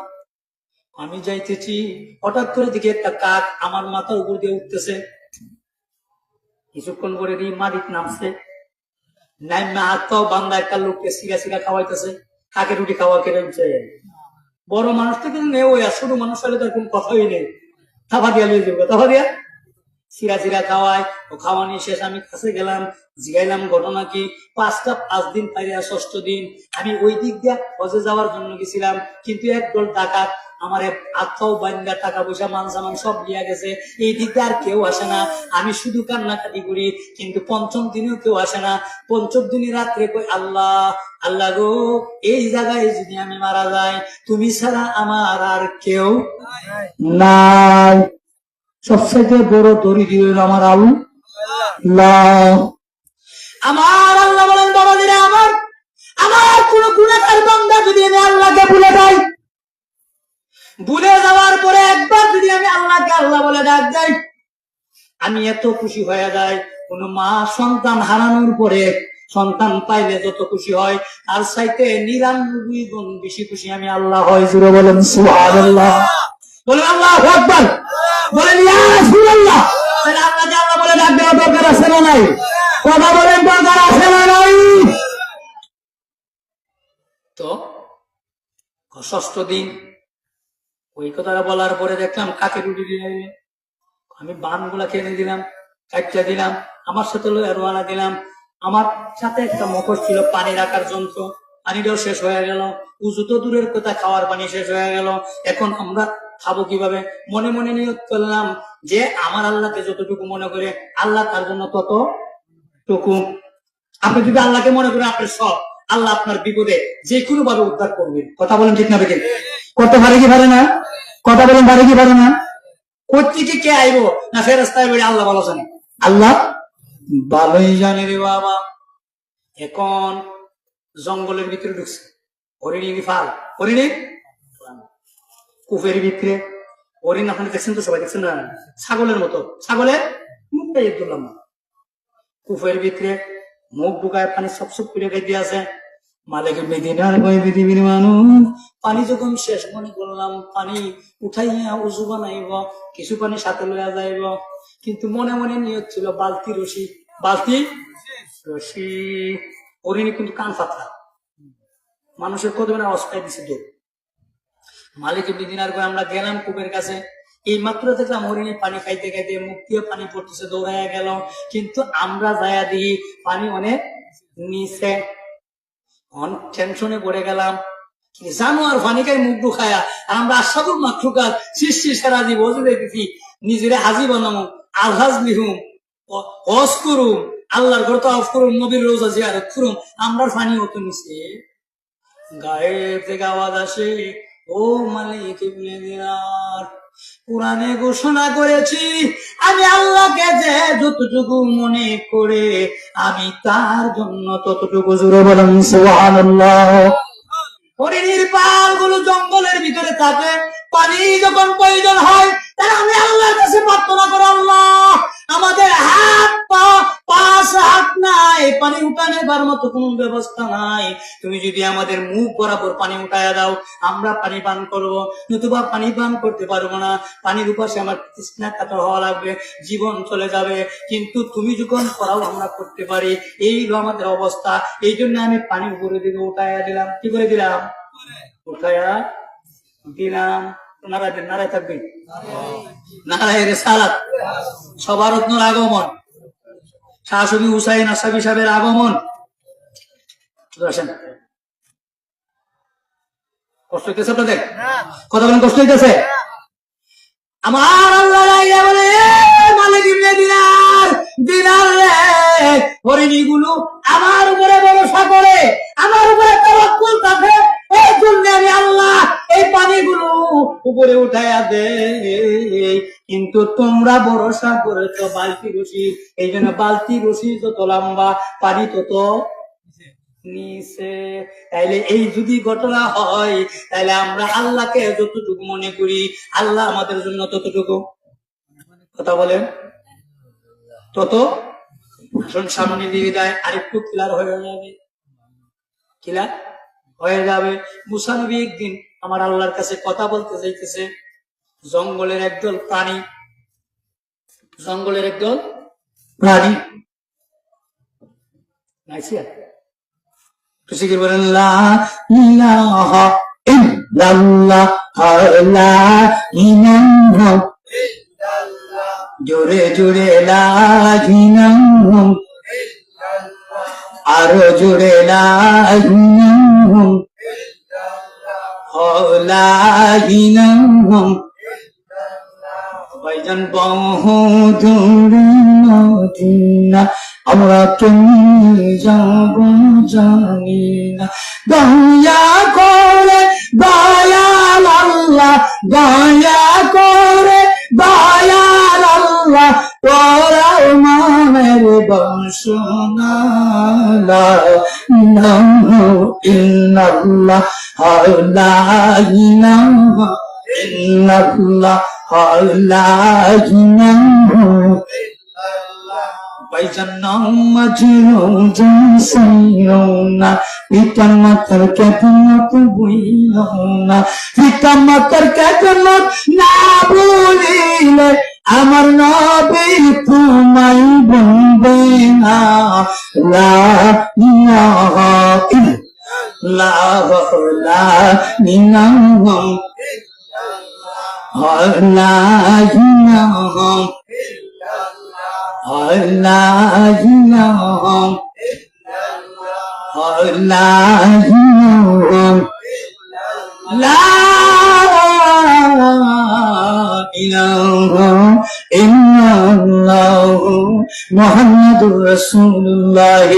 Speaker 1: আমি যাইতেছি, হঠাৎ করে দিকে একটা কাক আমার মাথার উপর দিয়ে উঠতেছে, কিছুক্ষণ করে দিয়ে মালিক নামছে, নাইমা হাত পাও বান্দা একটা লোককে সিরা সিরা খাওয়াইতেছে, কাকে রুটি খাওয়া কেড়ে উঠছে। বড় মানুষ তো কিন্তু নেই, ওই ছোট মানুষ হলে তার কোন কথাই নেই, থাপা দিয়া লিয়ে যাবো, থাপা দিয়া সিরা সিরা খাওয়ায়। ও খাওয়ানি শেষ, আমি কাছে গেলাম, জিগাইলাম ঘটনা কি। 5 দিন পাইয়া 6ষ্ঠ দিন আমি ওই দিক দিয়া হজে যাওয়ার জন্য গেছিলাম, কিন্তু একদল ডাকাত আমার আত্মাও বান্ধা টাকা পয়সা মান সামান সব দিয়া গেছে, এই দিকে আর কেউ আসে না, আমি শুধু কান্নাকাটি করি, কিন্তু 5ম দিনেও কেউ আসে না। 5ম দিনে রাত্রে কই আল্লাহ আল্লাহ গো, এই জায়গায় যদি আমি মারা যাই, তুমি ছাড়া আমার আর কেউ নাই। সবচেয়ে বড় দরিদ্র হইল আমার আল্লাহ। আমার আল্লাহ বলেন, বাবাজিরা আমার, আমার কোন গুনাহগার বান্দা যদি আমি আল্লাহকে ভুলে যাই, ভুলে যাওয়ার পরে একবার যদি আমি আল্লাহকে আল্লাহ বলে ডাক যাই, আমি এত খুশি হয়ে যাই। কোন মা সন্তান হারানোর পরে সন্তান পাইলে যত খুশি হয়, তার চাইতে 99 গুণ বেশি খুশি আমি আল্লাহ হয়। জুড়ে বলেন সুবহানাল্লাহ, বলেন আল্লাহু আকবার, বলেন ইয়া রাসূলুল্লাহ। তাহলে আল্লাহকে আল্লাহ বলে ডাক দেওয়া দরকার আছে না নাই? কথা বলেন, দরকার আছে না নাই? তো 6ষ্ঠ দিন ওই কথাটা বলার পরে দেখলাম কাকে রুটি দিয়ে, আমি বান গুলা খেয়ে দিলাম, কাটটা দিলাম, আমার সাথে রোয়ানা দিলাম। আমার সাথে একটা মকর ছিল, পানি রাখার যন্ত্র, পানিটাও শেষ হয়ে গেল। উজু তো দূরের কথা, খাওয়ার পানি শেষ হয়ে গেল। এখন আমরা খাবো কিভাবে? মনে মনে নিয়ত করলাম যে আমার আল্লাহকে যতটুকু মনে করে আল্লাহ তার জন্য ততটুকু। আপনি যদি আল্লাহকে মনে করেন আপনার সব, আল্লাহ আপনার বিপদে যে কোনো ভাবে উদ্ধার করবেন। কথা বলেন ঠিক না বেঠিক? করতে পারে কি পারে না? কথা বলেন, পারে কি পারে না? কোথেকে কে আইব না ফেরেশতা আইবে, আল্লাহ ভালো জানে, আল্লাহ ভালোই জানে রে বাবা। এখন জঙ্গলের ভিতরে ঢুকছে, হরিণী ফাল, হরিণী কুফের ভিতরে হরিণ, আপনারা দেখছেন তো, সবাই দেখছেন না? ছাগলের মতো, ছাগলের মুখটা ধরলাম না, কুফের ভিতরে মুখ ঢুকায় পানি সব সব করে খাইতে আছে। মালিক মেদিনার কয় পৃথিবীর মানুষ, পানি যখন শেষ মনে করলাম পানি উঠাইয়া উজু বানাইব, কিছু পানি সাথে লইয়া যাইব, কিন্তু মনে মনে নিয়ত ছিল বালতি রশি, বালতি রশি। হরিণী কিন্তু কান ফাতলা, মানুষের কদমে অস্কায় দিছে দৌড়। মালিক ইবনে দিনার করে আমরা গেলাম কূপের কাছে, এই মাত্র দেখলাম হরিণী পানি খাইতে খাইতে মুখ দিয়ে পানি পড়তেছে, দৌড়াইয়া গেল। কিন্তু আমরা যায়া দিই পানি অনেক নিচে, অনেক টেনশনে পড়ে গেলাম। জানোয়ার পানি খাই মুখ ঢুকায়া, আর আমরা আশাদুল মাখলুকাত সৃষ্টি সারা দিব দেখি নিজেরে হাজি বানামো, আলহাজ লিহুম, হজ করুম, আল্লাহর ঘর তো অফ করুম, নবীর রোজা জিয়ারত করুম, আমরা পানি হতো নিচে। গায়ের থেকে আওয়াজ আসে, ও মালিক ইবনে দিনার, কোরআনে ঘোষণা করেছি আমি আল্লাহকে যে যতটুকু মনে করে আমি তার জন্য ততটুকু। জোরে বলেন সুবহানাল্লাহ। হরিণীর পাল গুলো জঙ্গলের ভিতরে থাকে, পানি যখন প্রয়োজন হয় তাহলে আমি আল্লাহর কাছে প্রার্থনা করো, আল্লাহ আমাদের হাত পা পাঁচ হাত নাই, পানি উঠানোর মতো কোন ব্যবস্থা নাই, তুমি যদি আমাদের মুখ বরাবর পানি উঠাইয়া দাও আমরা পানি পান করবো, নতুবা পানি পান করতে পারবো না, পানির উপাসে আমার তৃষ্ণা কাতর হওয়া লাগবে, জীবন চলে যাবে, কিন্তু তুমি যখন করাও আমরা করতে পারি, এই আমাদের অবস্থা। এই জন্য আমি পানি উপরে দিকে উঠাইয়া দিলাম। কি করে দিলাম? উঠাইয়া দিলাম। নারায় নারায় থাকবে, নারায় রিসালাত, সবার রত্নর আগমন, শাহসবি হুসাইন আসাবি সাহেবের আগমন। কষ্ট হইতেছে আপনাদের? কথা বলেন, কষ্ট হইতেছে? আমার আল্লাহ বলে, মালিক ইবনে দিনার, দিনার রে, হরিণীগুলো আমার উপরে ভরসা করে, আমার উপরে তাওয়াক্কুল থাকে, এই জন্য আমি আল্লাহ এই পানিগুলো উপরে উঠাইয়া দে। কিন্তু তোমরা ভরসা করেছো বালতি রশি, এই জন্য বালতি রশি যত লম্বা পানি তত নিচে। তাইলে এই যদি ঘটনা হয় তাহলে আমরা আল্লাহকে যতটুকু মনে করি আল্লাহ আমাদের জন্য ততটুকু। কথা বলেন, তত আসুন সামনে দিয়ে যায়, আরেকটু ক্লিয়ার হয়ে যাবে, ক্লিয়ার হয়ে যাবে। মুসা নবী একদিন আমার আল্লাহর কাছে কথা বলতে যাইতেছে, জঙ্গলের একদল প্রাণী, জঙ্গলের একদল প্রাণী নাইছিয়া তুষিকির বলেন, লা ইলাহা ইল্লাল্লাহ, লা ইলাহা ইল্লাল্লাহ, জোরে জোরে লা ইলাহা ইল্লাল্লাহ, আরো জোরে লা ইলাহা ইল্লাল্লাহ, লা ইলাহা ইল্লাল্লাহ। ভাইজান বহু দূরে মদিনা আমরা কেমনে যাব জানি না, দয়া করে দয়াল আল্লাহ, দয়া করে দয়াল আল্লাহ, তোরাও মানের বাসনা, লা ইলাহা ইল্লাল্লাহ, লা ইলাহা ইল্লাল্লাহ, লা ইলাহা ভাইজান না পিতা মাতার কেতনত বইল না, পিতা মাতার কেতনত না বলিলে আমার নবী তোমায় বলবে না, লা ইলাহা ইল্লাল্লাহ, লা ইলাহা ইল্লাল্লাহ, লা ইলাহা লা ইলাহা লা ইলাহা লা ইলাহা ইল্লাল্লাহ মুহাম্মাদুর রাসূলুল্লাহ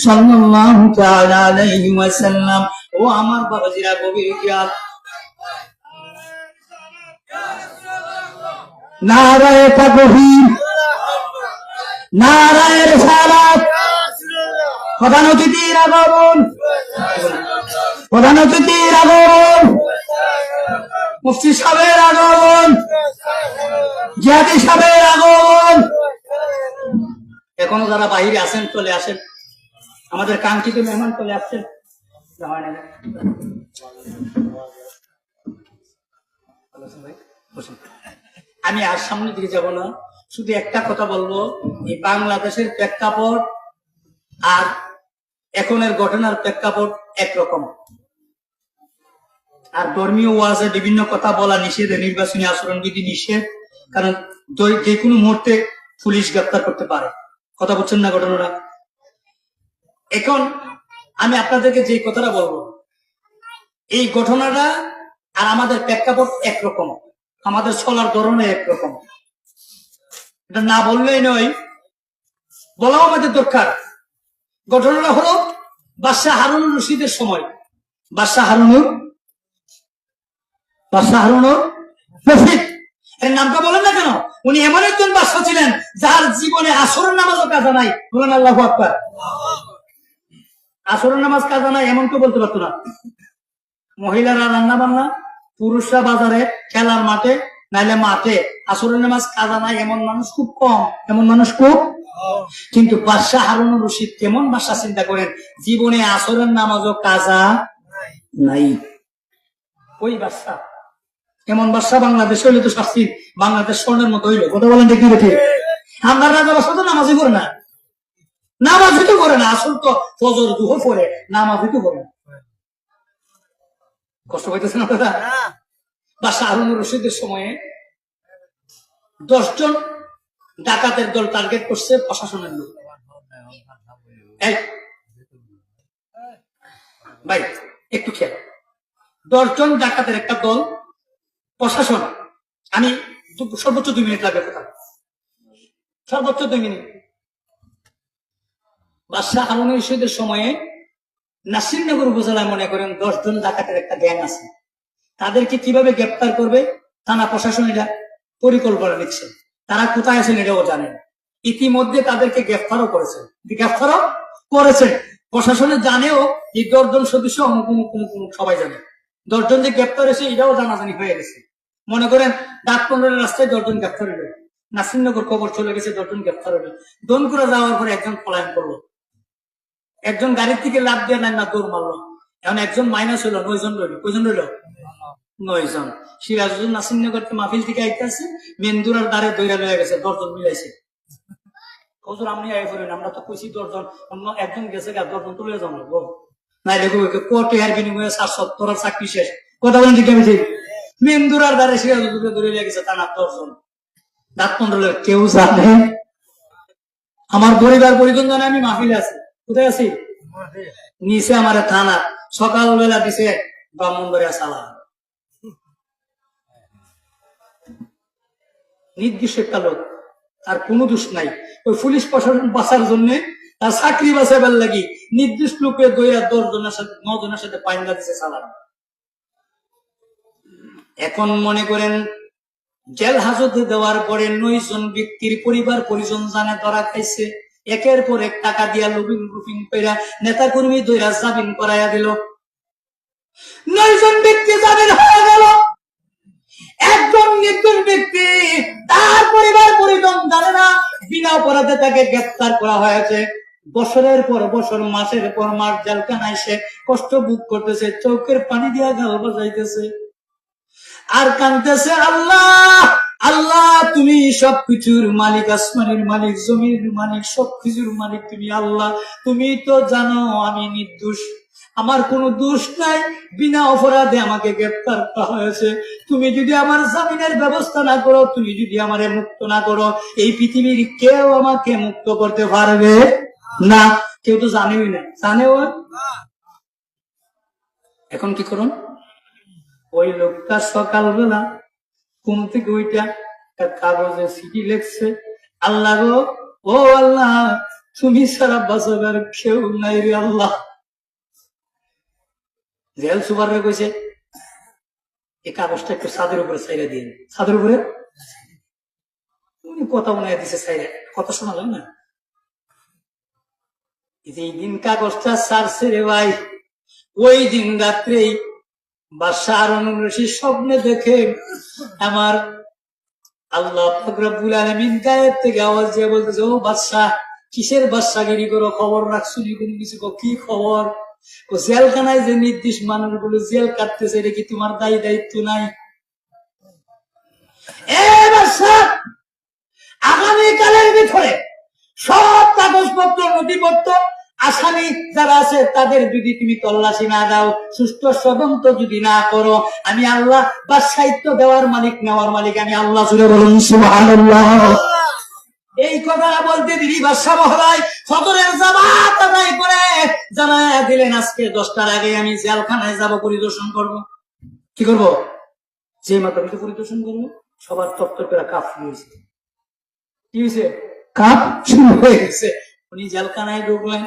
Speaker 1: সাল্লাল্লাহু তাআলা আলাইহি ওয়াসাল্লাম। ও আমার বাবাজিরা, গভীর খেয়াল, নারায়ে তাকবীর, নারায়ে রিসালাত, প্রধান অতিথির আগমন, প্রধান অতিথির আগমন, মুফতি সাহেবের আগমন, জিয়াদি সাহেবের আগমন। এখনো যারা বাহিরে আছেন চলে আসেন, আমাদের কাঙ্ক্ষিত মেহমান চলে আসছেন। আমি আর সামনের দিকে যাব না, শুধু একটা কথা বলবো, এই বাংলাদেশের প্রেক্ষাপট আর এখনের ঘটনার প্রেক্ষাপট একরকম।
Speaker 2: আর ধর্মীয় ওয়াজে বিভিন্ন কথা বলা নিষেধ, নির্বাচনী আচরণ বিধি নিষেধ, কারণ যে কোনো মুহূর্তে পুলিশ গ্রেপ্তার করতে পারে। কথা বলছেন না ঘটনাটা? এখন আমি আপনাদেরকে যে কথাটা বলবো, এই ঘটনাটা আর আমাদের প্রেক্ষাপট একরকম, আমাদের চলার ধরনে একরকম। এটা না বললেই নয়, বলাও আমাদের দরকার। ঘটনাটা হলো বাদশাহ হারুনুর রশিদের সময়। বাদশাহ হারুনুর রশিদ, এর নামটা বলেন না কেন? উনি এমন একজন বাদশাহ ছিলেন যার জীবনে আসরের নামাজও কাজা নাই। বলেন আল্লাহু আকবার। আসরের নামাজ কাজা নাই এমন কেউ বলতে পারতো না। মহিলারা রান্না বান্না, পুরুষরা বাজারে, খেলার মাঠে, নাইলে মাঠে, আসরের নামাজ কাজা নাই এমন মানুষ খুব কম, এমন মানুষ খুব। কিন্তু বাদশাহ হারুনুর রশিদ কেমন বাদশাহ চিন্তা করেন, জীবনে আসরের নামাজও কাজা নাই। ওই বাদশাহ, এমন বাদশাহ বাংলাদেশ হইলে তো শাস্তি বাংলাদেশ স্বর্ণের মতো হইলো। কথা বলেন ঠিক ঠিক? আমরা রাজা বাদশাহ তো নামাজই করে না, নামাজই তো করে না। আসল তো ফজর দুহর পরে নামাজই তো করে না। কষ্ট পাইতেছেন আপনারা? বাদশাহ হারুনুর রশিদের সময়ে 10 জন ডাকাতের দল টার্গেট করছে প্রশাসনের লোক। ভাই একটু খেয়াল, 10 জন ডাকাতের একটা দল, প্রশাসন। আমি সর্বোচ্চ 2 মিনিট লাগবে কথা, সর্বোচ্চ 2 মিনিট। বাদশাহ হারুনুর রশিদের সময়ে নাসিরনগর উপজেলায় মনে করেন 10 জন ডাকাতের একটা গ্যাং আছে। তাদেরকে কিভাবে গ্রেপ্তার করবে থানা প্রশাসন এটা পরিকল্পনা নিচ্ছে। তারা কোথায় আছেন এটাও জানেন। ইতিমধ্যে তাদেরকে গ্রেফতারও করেছেন, প্রশাসনে জানেও এই 10 জন সদস্য অমুক অমুক অমুক অমুক সবাই জানে। 10 জন যে গ্রেপ্তার হয়েছে এটাও জানাজানি হয়ে গেছে। মনে করেন ডাকপন্ডরের রাস্তায় 10 জন গ্রেপ্তার হলো, নাসিরনগর খবর চলে গেছে 10 জন গ্রেপ্তার হলো। দনকুড়া যাওয়ার পরে একজন পলায়ন করলো, একজন গাড়ির থেকে লাফ দিয়ে না দৌড় মারলো। এখন একজন মাইনাস হলো, 9 জন রইল। কয়জন রইল? 9 জন। সিরাজুল নাসিরনগরকে মাহফিল থেকে আইতেছে, মেন্দুরার দ্বারে দৈরা লয়ে গেছে, 10 জন মিলাইছে। হুজুর আপনি আই করেন, আমরা তো কইছি 10 জন, অন্য একজন গেছে 10 জন তুলে যাবো নাই দেখো কোর্টে এর বিনিময়ে 770 আর চাকরি শেষ। কথা বলেন ঠিক আমি ঠিক? মেন্দুরার দ্বারে সিরাজুলকে ধরে লিয়ে গেছে টানা 10 জন। দাঁত মন্ডলের কেউ জানে? আমার পরিবার পরিজন জানে আমি মাহফিলে আছি। কোথায় আছি? নিচে আমার থানা, সকালবেলা দিছে ব্রাহ্মণবাড়িয়া সালা। নির্দিষ্ট একটা লোক, তার কোনো দোষ নাই। ওই পুলিশ প্রশাসন বাঁচার জন্য, তার চাকরি বাঁচাবার লাগি নির্দিষ্ট লোকে 10 জনের সাথে 9 জনের সাথে পাইন্দা দিছে সালাম। এখন মনে করেন জেল হাজতে দেওয়ার পরে 9 জন ব্যক্তির পরিবার পরিজন জানে ধরা খাইছে। একের পর এক টাকা দিয়া লুবিং রুফিং কইরা নেতা কর্মী দইরা জামিন করাইয়া দিল। 9 জন ব্যক্তি জামিন হয়ে গেল। একজন নির্দোষ ব্যক্তি, তার পরিবার পরিজন জানে না, বিনা অপরাধে তাকে গ্রেফতার করা হয়েছে। বছরের পর বছর, মাসের পর মাস জেলখানায় সে কষ্ট ভোগ করতেছে, চোখের পানি দিয়া গাল বাজাইতেছে আর কাঁদতেছে, আল্লাহ আল্লাহ তুমি সবকিছুর মালিক, আসমানের মালিক, জমির মালিক, সবকিছুর মালিক তুমি আল্লাহ। তুমি তো জানো আমি নির্দোষ, আমার কোনো দোষ নাই, বিনা অপরাধে আমাকে গ্রেফতার করা হয়েছে। তুমি যদি আমার জামিনের ব্যবস্থা না করো, তুমি যদি আমারে মুক্ত না করো, এই পৃথিবীর কেউ আমাকে মুক্ত করতে পারবে না। কেউ তো জানেই না, জানেও। এখন কি করুন? ওই লোকটা সকালবেলা ঘুম থেকে ওইটা কাগজে চিঠি লিখছে, আল্লাহ গো, ও আল্লাহ তুমি সারা বাঁচাবার কেউ নাই রে আল্লাহ। জেল সুপারে কইছে এই কাগজটা একটু ছাদের উপরে ছাইরা দিন। ছাদের উপরে উনি কথা মনে দিছে ছাইরা, কথা শোনা যায় না। এই দিন কাগজটা ছাড়ছে রে ভাই, ওই দিন রাত্রেই বাদশাহ হারুনুর রশিদ স্বপ্নে দেখে আমার আল্লাহ পাক রব্বুল আলামিন গায়েব থেকে আওয়াজ দিয়ে বলতেছে, ও বাদশাহ কিসের বাদশাগিরি করো, খবর রাখছো নি কোনো কিছু? কি খবর? জেলখানায় যে নির্দিষ্ট মানুষগুলো জেল কাটতেছে, এটা কি তোমার দায়িত্ব নাই? আগামীকালের ভিতরে সব কাগজপত্র নথিপত্র আসামি যারা আছে তাদের যদি তুমি তল্লাশি না দাও, সুষ্ঠু তদন্ত যদি না করো, আমি আল্লাহ বাদশাহিত্ব দেওয়ার মালিক, নেওয়ার মালিক আমি আল্লাহ। জুড়ে বলুন সুবহানাল্লাহ। এই কথা বলতে দিদি বাদশা মহোদয় ফজরের জামাত আদায় করে জানায়া দিলেন, আজকে 10টার আগে আমি জেলখানায় যাব, পরিদর্শন করব। কি করব? যে মাতাপিতা পরিদর্শন করবো, সবার তত্ত্ব করে কাপ শুরু হয়েছে। কি হয়েছে? কাপ শুরু হয়ে গেছে। উনি জেলখানায় ঢুকলেন,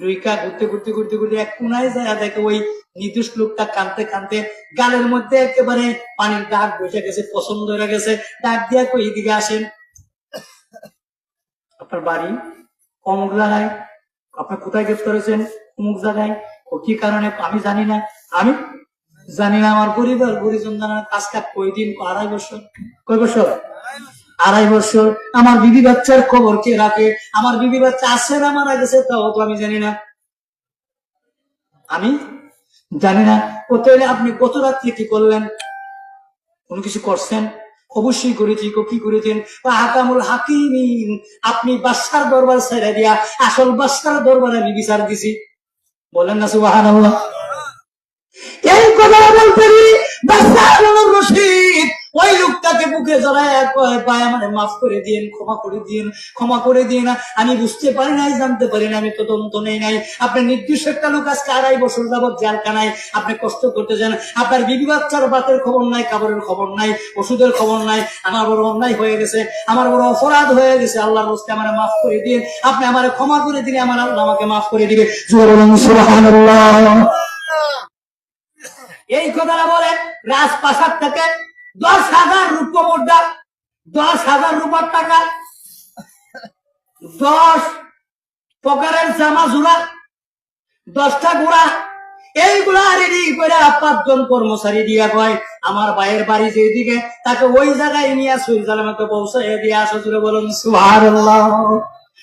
Speaker 2: দুইকা ঘুরতে ঘুরতে ঘুরতে ঘুরতে এক কোনায় যায়, দেখে ওই নির্দোষ লোকটা কাঁদতে কাঁদতে গালের মধ্যে একেবারে পানির দাগ বসে গেছে, পছন্দ হয়ে গেছে। ডাক দিয়া কই, এদিকে আসেন, আপনার বাড়ি অমুক জায়গায়, আপনার কোথায় গ্রেফতার হয়েছেন? অমুক জায়গায়। ও কি কারণে? আমি জানি না। আমি জানি না, আমার পরিবার পরিজন জানার কাজটা কয়দিন? 2.5 বছর। কয় বছর? 2.5 বছর। আমার বিবি বাচ্চার খবর কে রাখে? আমার বিবি বাচ্চা আছে না মারা গেছে তাও তো আমি জানি না। আমি জানি না। কোথায় আপনি গত রাত্রে কি করলেন? কোন কিছু করছেন? অবশ্যই করেছি। কি করেছেন? হাকামুল হাকিমিন, আপনি বাদশার দরবার ছেড়ে দিয়া আসল বাদশার দরবারে আমি বিচার দিছি। বলেন না সুবহানাল্লাহ। এই কথা বলতে বাদশা হারুনুর রশিদ ওই লোকটাকে বুকে জড়ায় কয়, ভাই আমারে মাফ করে দিন, ক্ষমা করে দিন, ক্ষমা করে দিন। আমি বুঝতে পারি নাই, জানতে পারি না, আমি তদন্ত নেই নাই। আপনি নির্দিষ্ট একটা লোক আজকে 2.5 বছর যাবৎ জেলখানায় আপনি কষ্ট করতেছেন। আপনার বিবি বাচ্চার বাতের খবর নাই, কাপড়ের খবর নাই, ওষুধের খবর নাই। আমার বড় অন্যায় হয়ে গেছে, আমার বড় অপরাধ হয়ে গেছে। আল্লাহর রাস্তে আমারে মাফ করে দিন, আপনি আমারে ক্ষমা করে দিলে আমার আল্লাহ আমাকে মাফ করে দিবে। সুবহানাল্লাহ। এই কথাটা বলে রাজপ্রাসাদ থেকে 10,000 রূপ মুদ্রা, 10,000 রূপার টাকা, 10 প্রকারের জামা জোড়া, 10টা ঘোড়া, এইগুলা রেডি করে 5 জন কর্মচারী দিয়া কয়, আমার ভাইয়ের বাড়ি যেদিকে তাকে ওই জায়গায় নিয়ে সুইজারল্যান্ড মতো পৌঁছায় দিয়ে আসো। জুড়ে বলুন সুবহানাল্লাহ।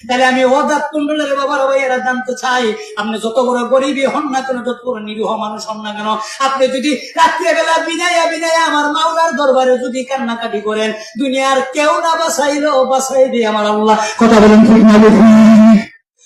Speaker 2: তাহলে আমি ওদাত কুণ্ডলের বাবার ভাইয়েরা জানতে চাই, আপনি যত বড় গরিবই হন না কেন, যত বড় নিরীহ মানুষ হন না কেন, আপনি যদি রাত্রিবেলা বিনাইয়া বিনাইয়া আমার মাওলার দরবারে যদি কান্নাকাটি করেন, দুনিয়ার কেউ না বাঁচাইলেও বাঁচাইবে আমার আল্লাহ। কথা বলেন ঠিক না?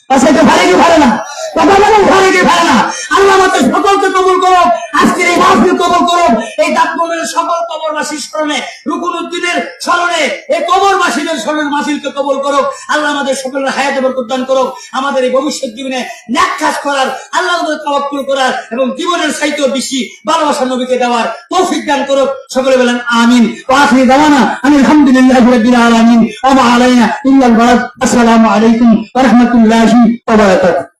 Speaker 2: বাঁচাইতে পারে কি পারে না? কথা বলেন পারে কি পারে না? আল্লাহ আমাদের সকলকে কবুল করুন, আজকের এই মাহফিল কবুল করুন। এই দাঁতমনের সকল কবরবাসীর স্মরণে, রুকুনুদ্দিনের স্মরণে, এই কবরবাসীদের স্মরণে মাহফিলকে কবুল করুক। আল্লাহ আমাদের সকলের হায়াতে বরকত দান করুক। আমাদের এই ভবিষ্যৎ জীবনে নেক কাজ করার, আল্লাহ তাওয়াক্কুল করার এবং জীবনের চাইতেও বেশি ভালোবাসা নবীকে দেওয়ার তৌফিক দান করুক। সকলে বলেন আমিন। ওয়া আখিরু দাওয়ানা আলহামদুলিল্লাহি রাব্বিল আলামিন ওয়া মা আলাইনা ইল্লাল বালাগ। আসসালামু আলাইকুম ওয়া রাহমাতুল্লাহি ওয়া বারাকাতুহু।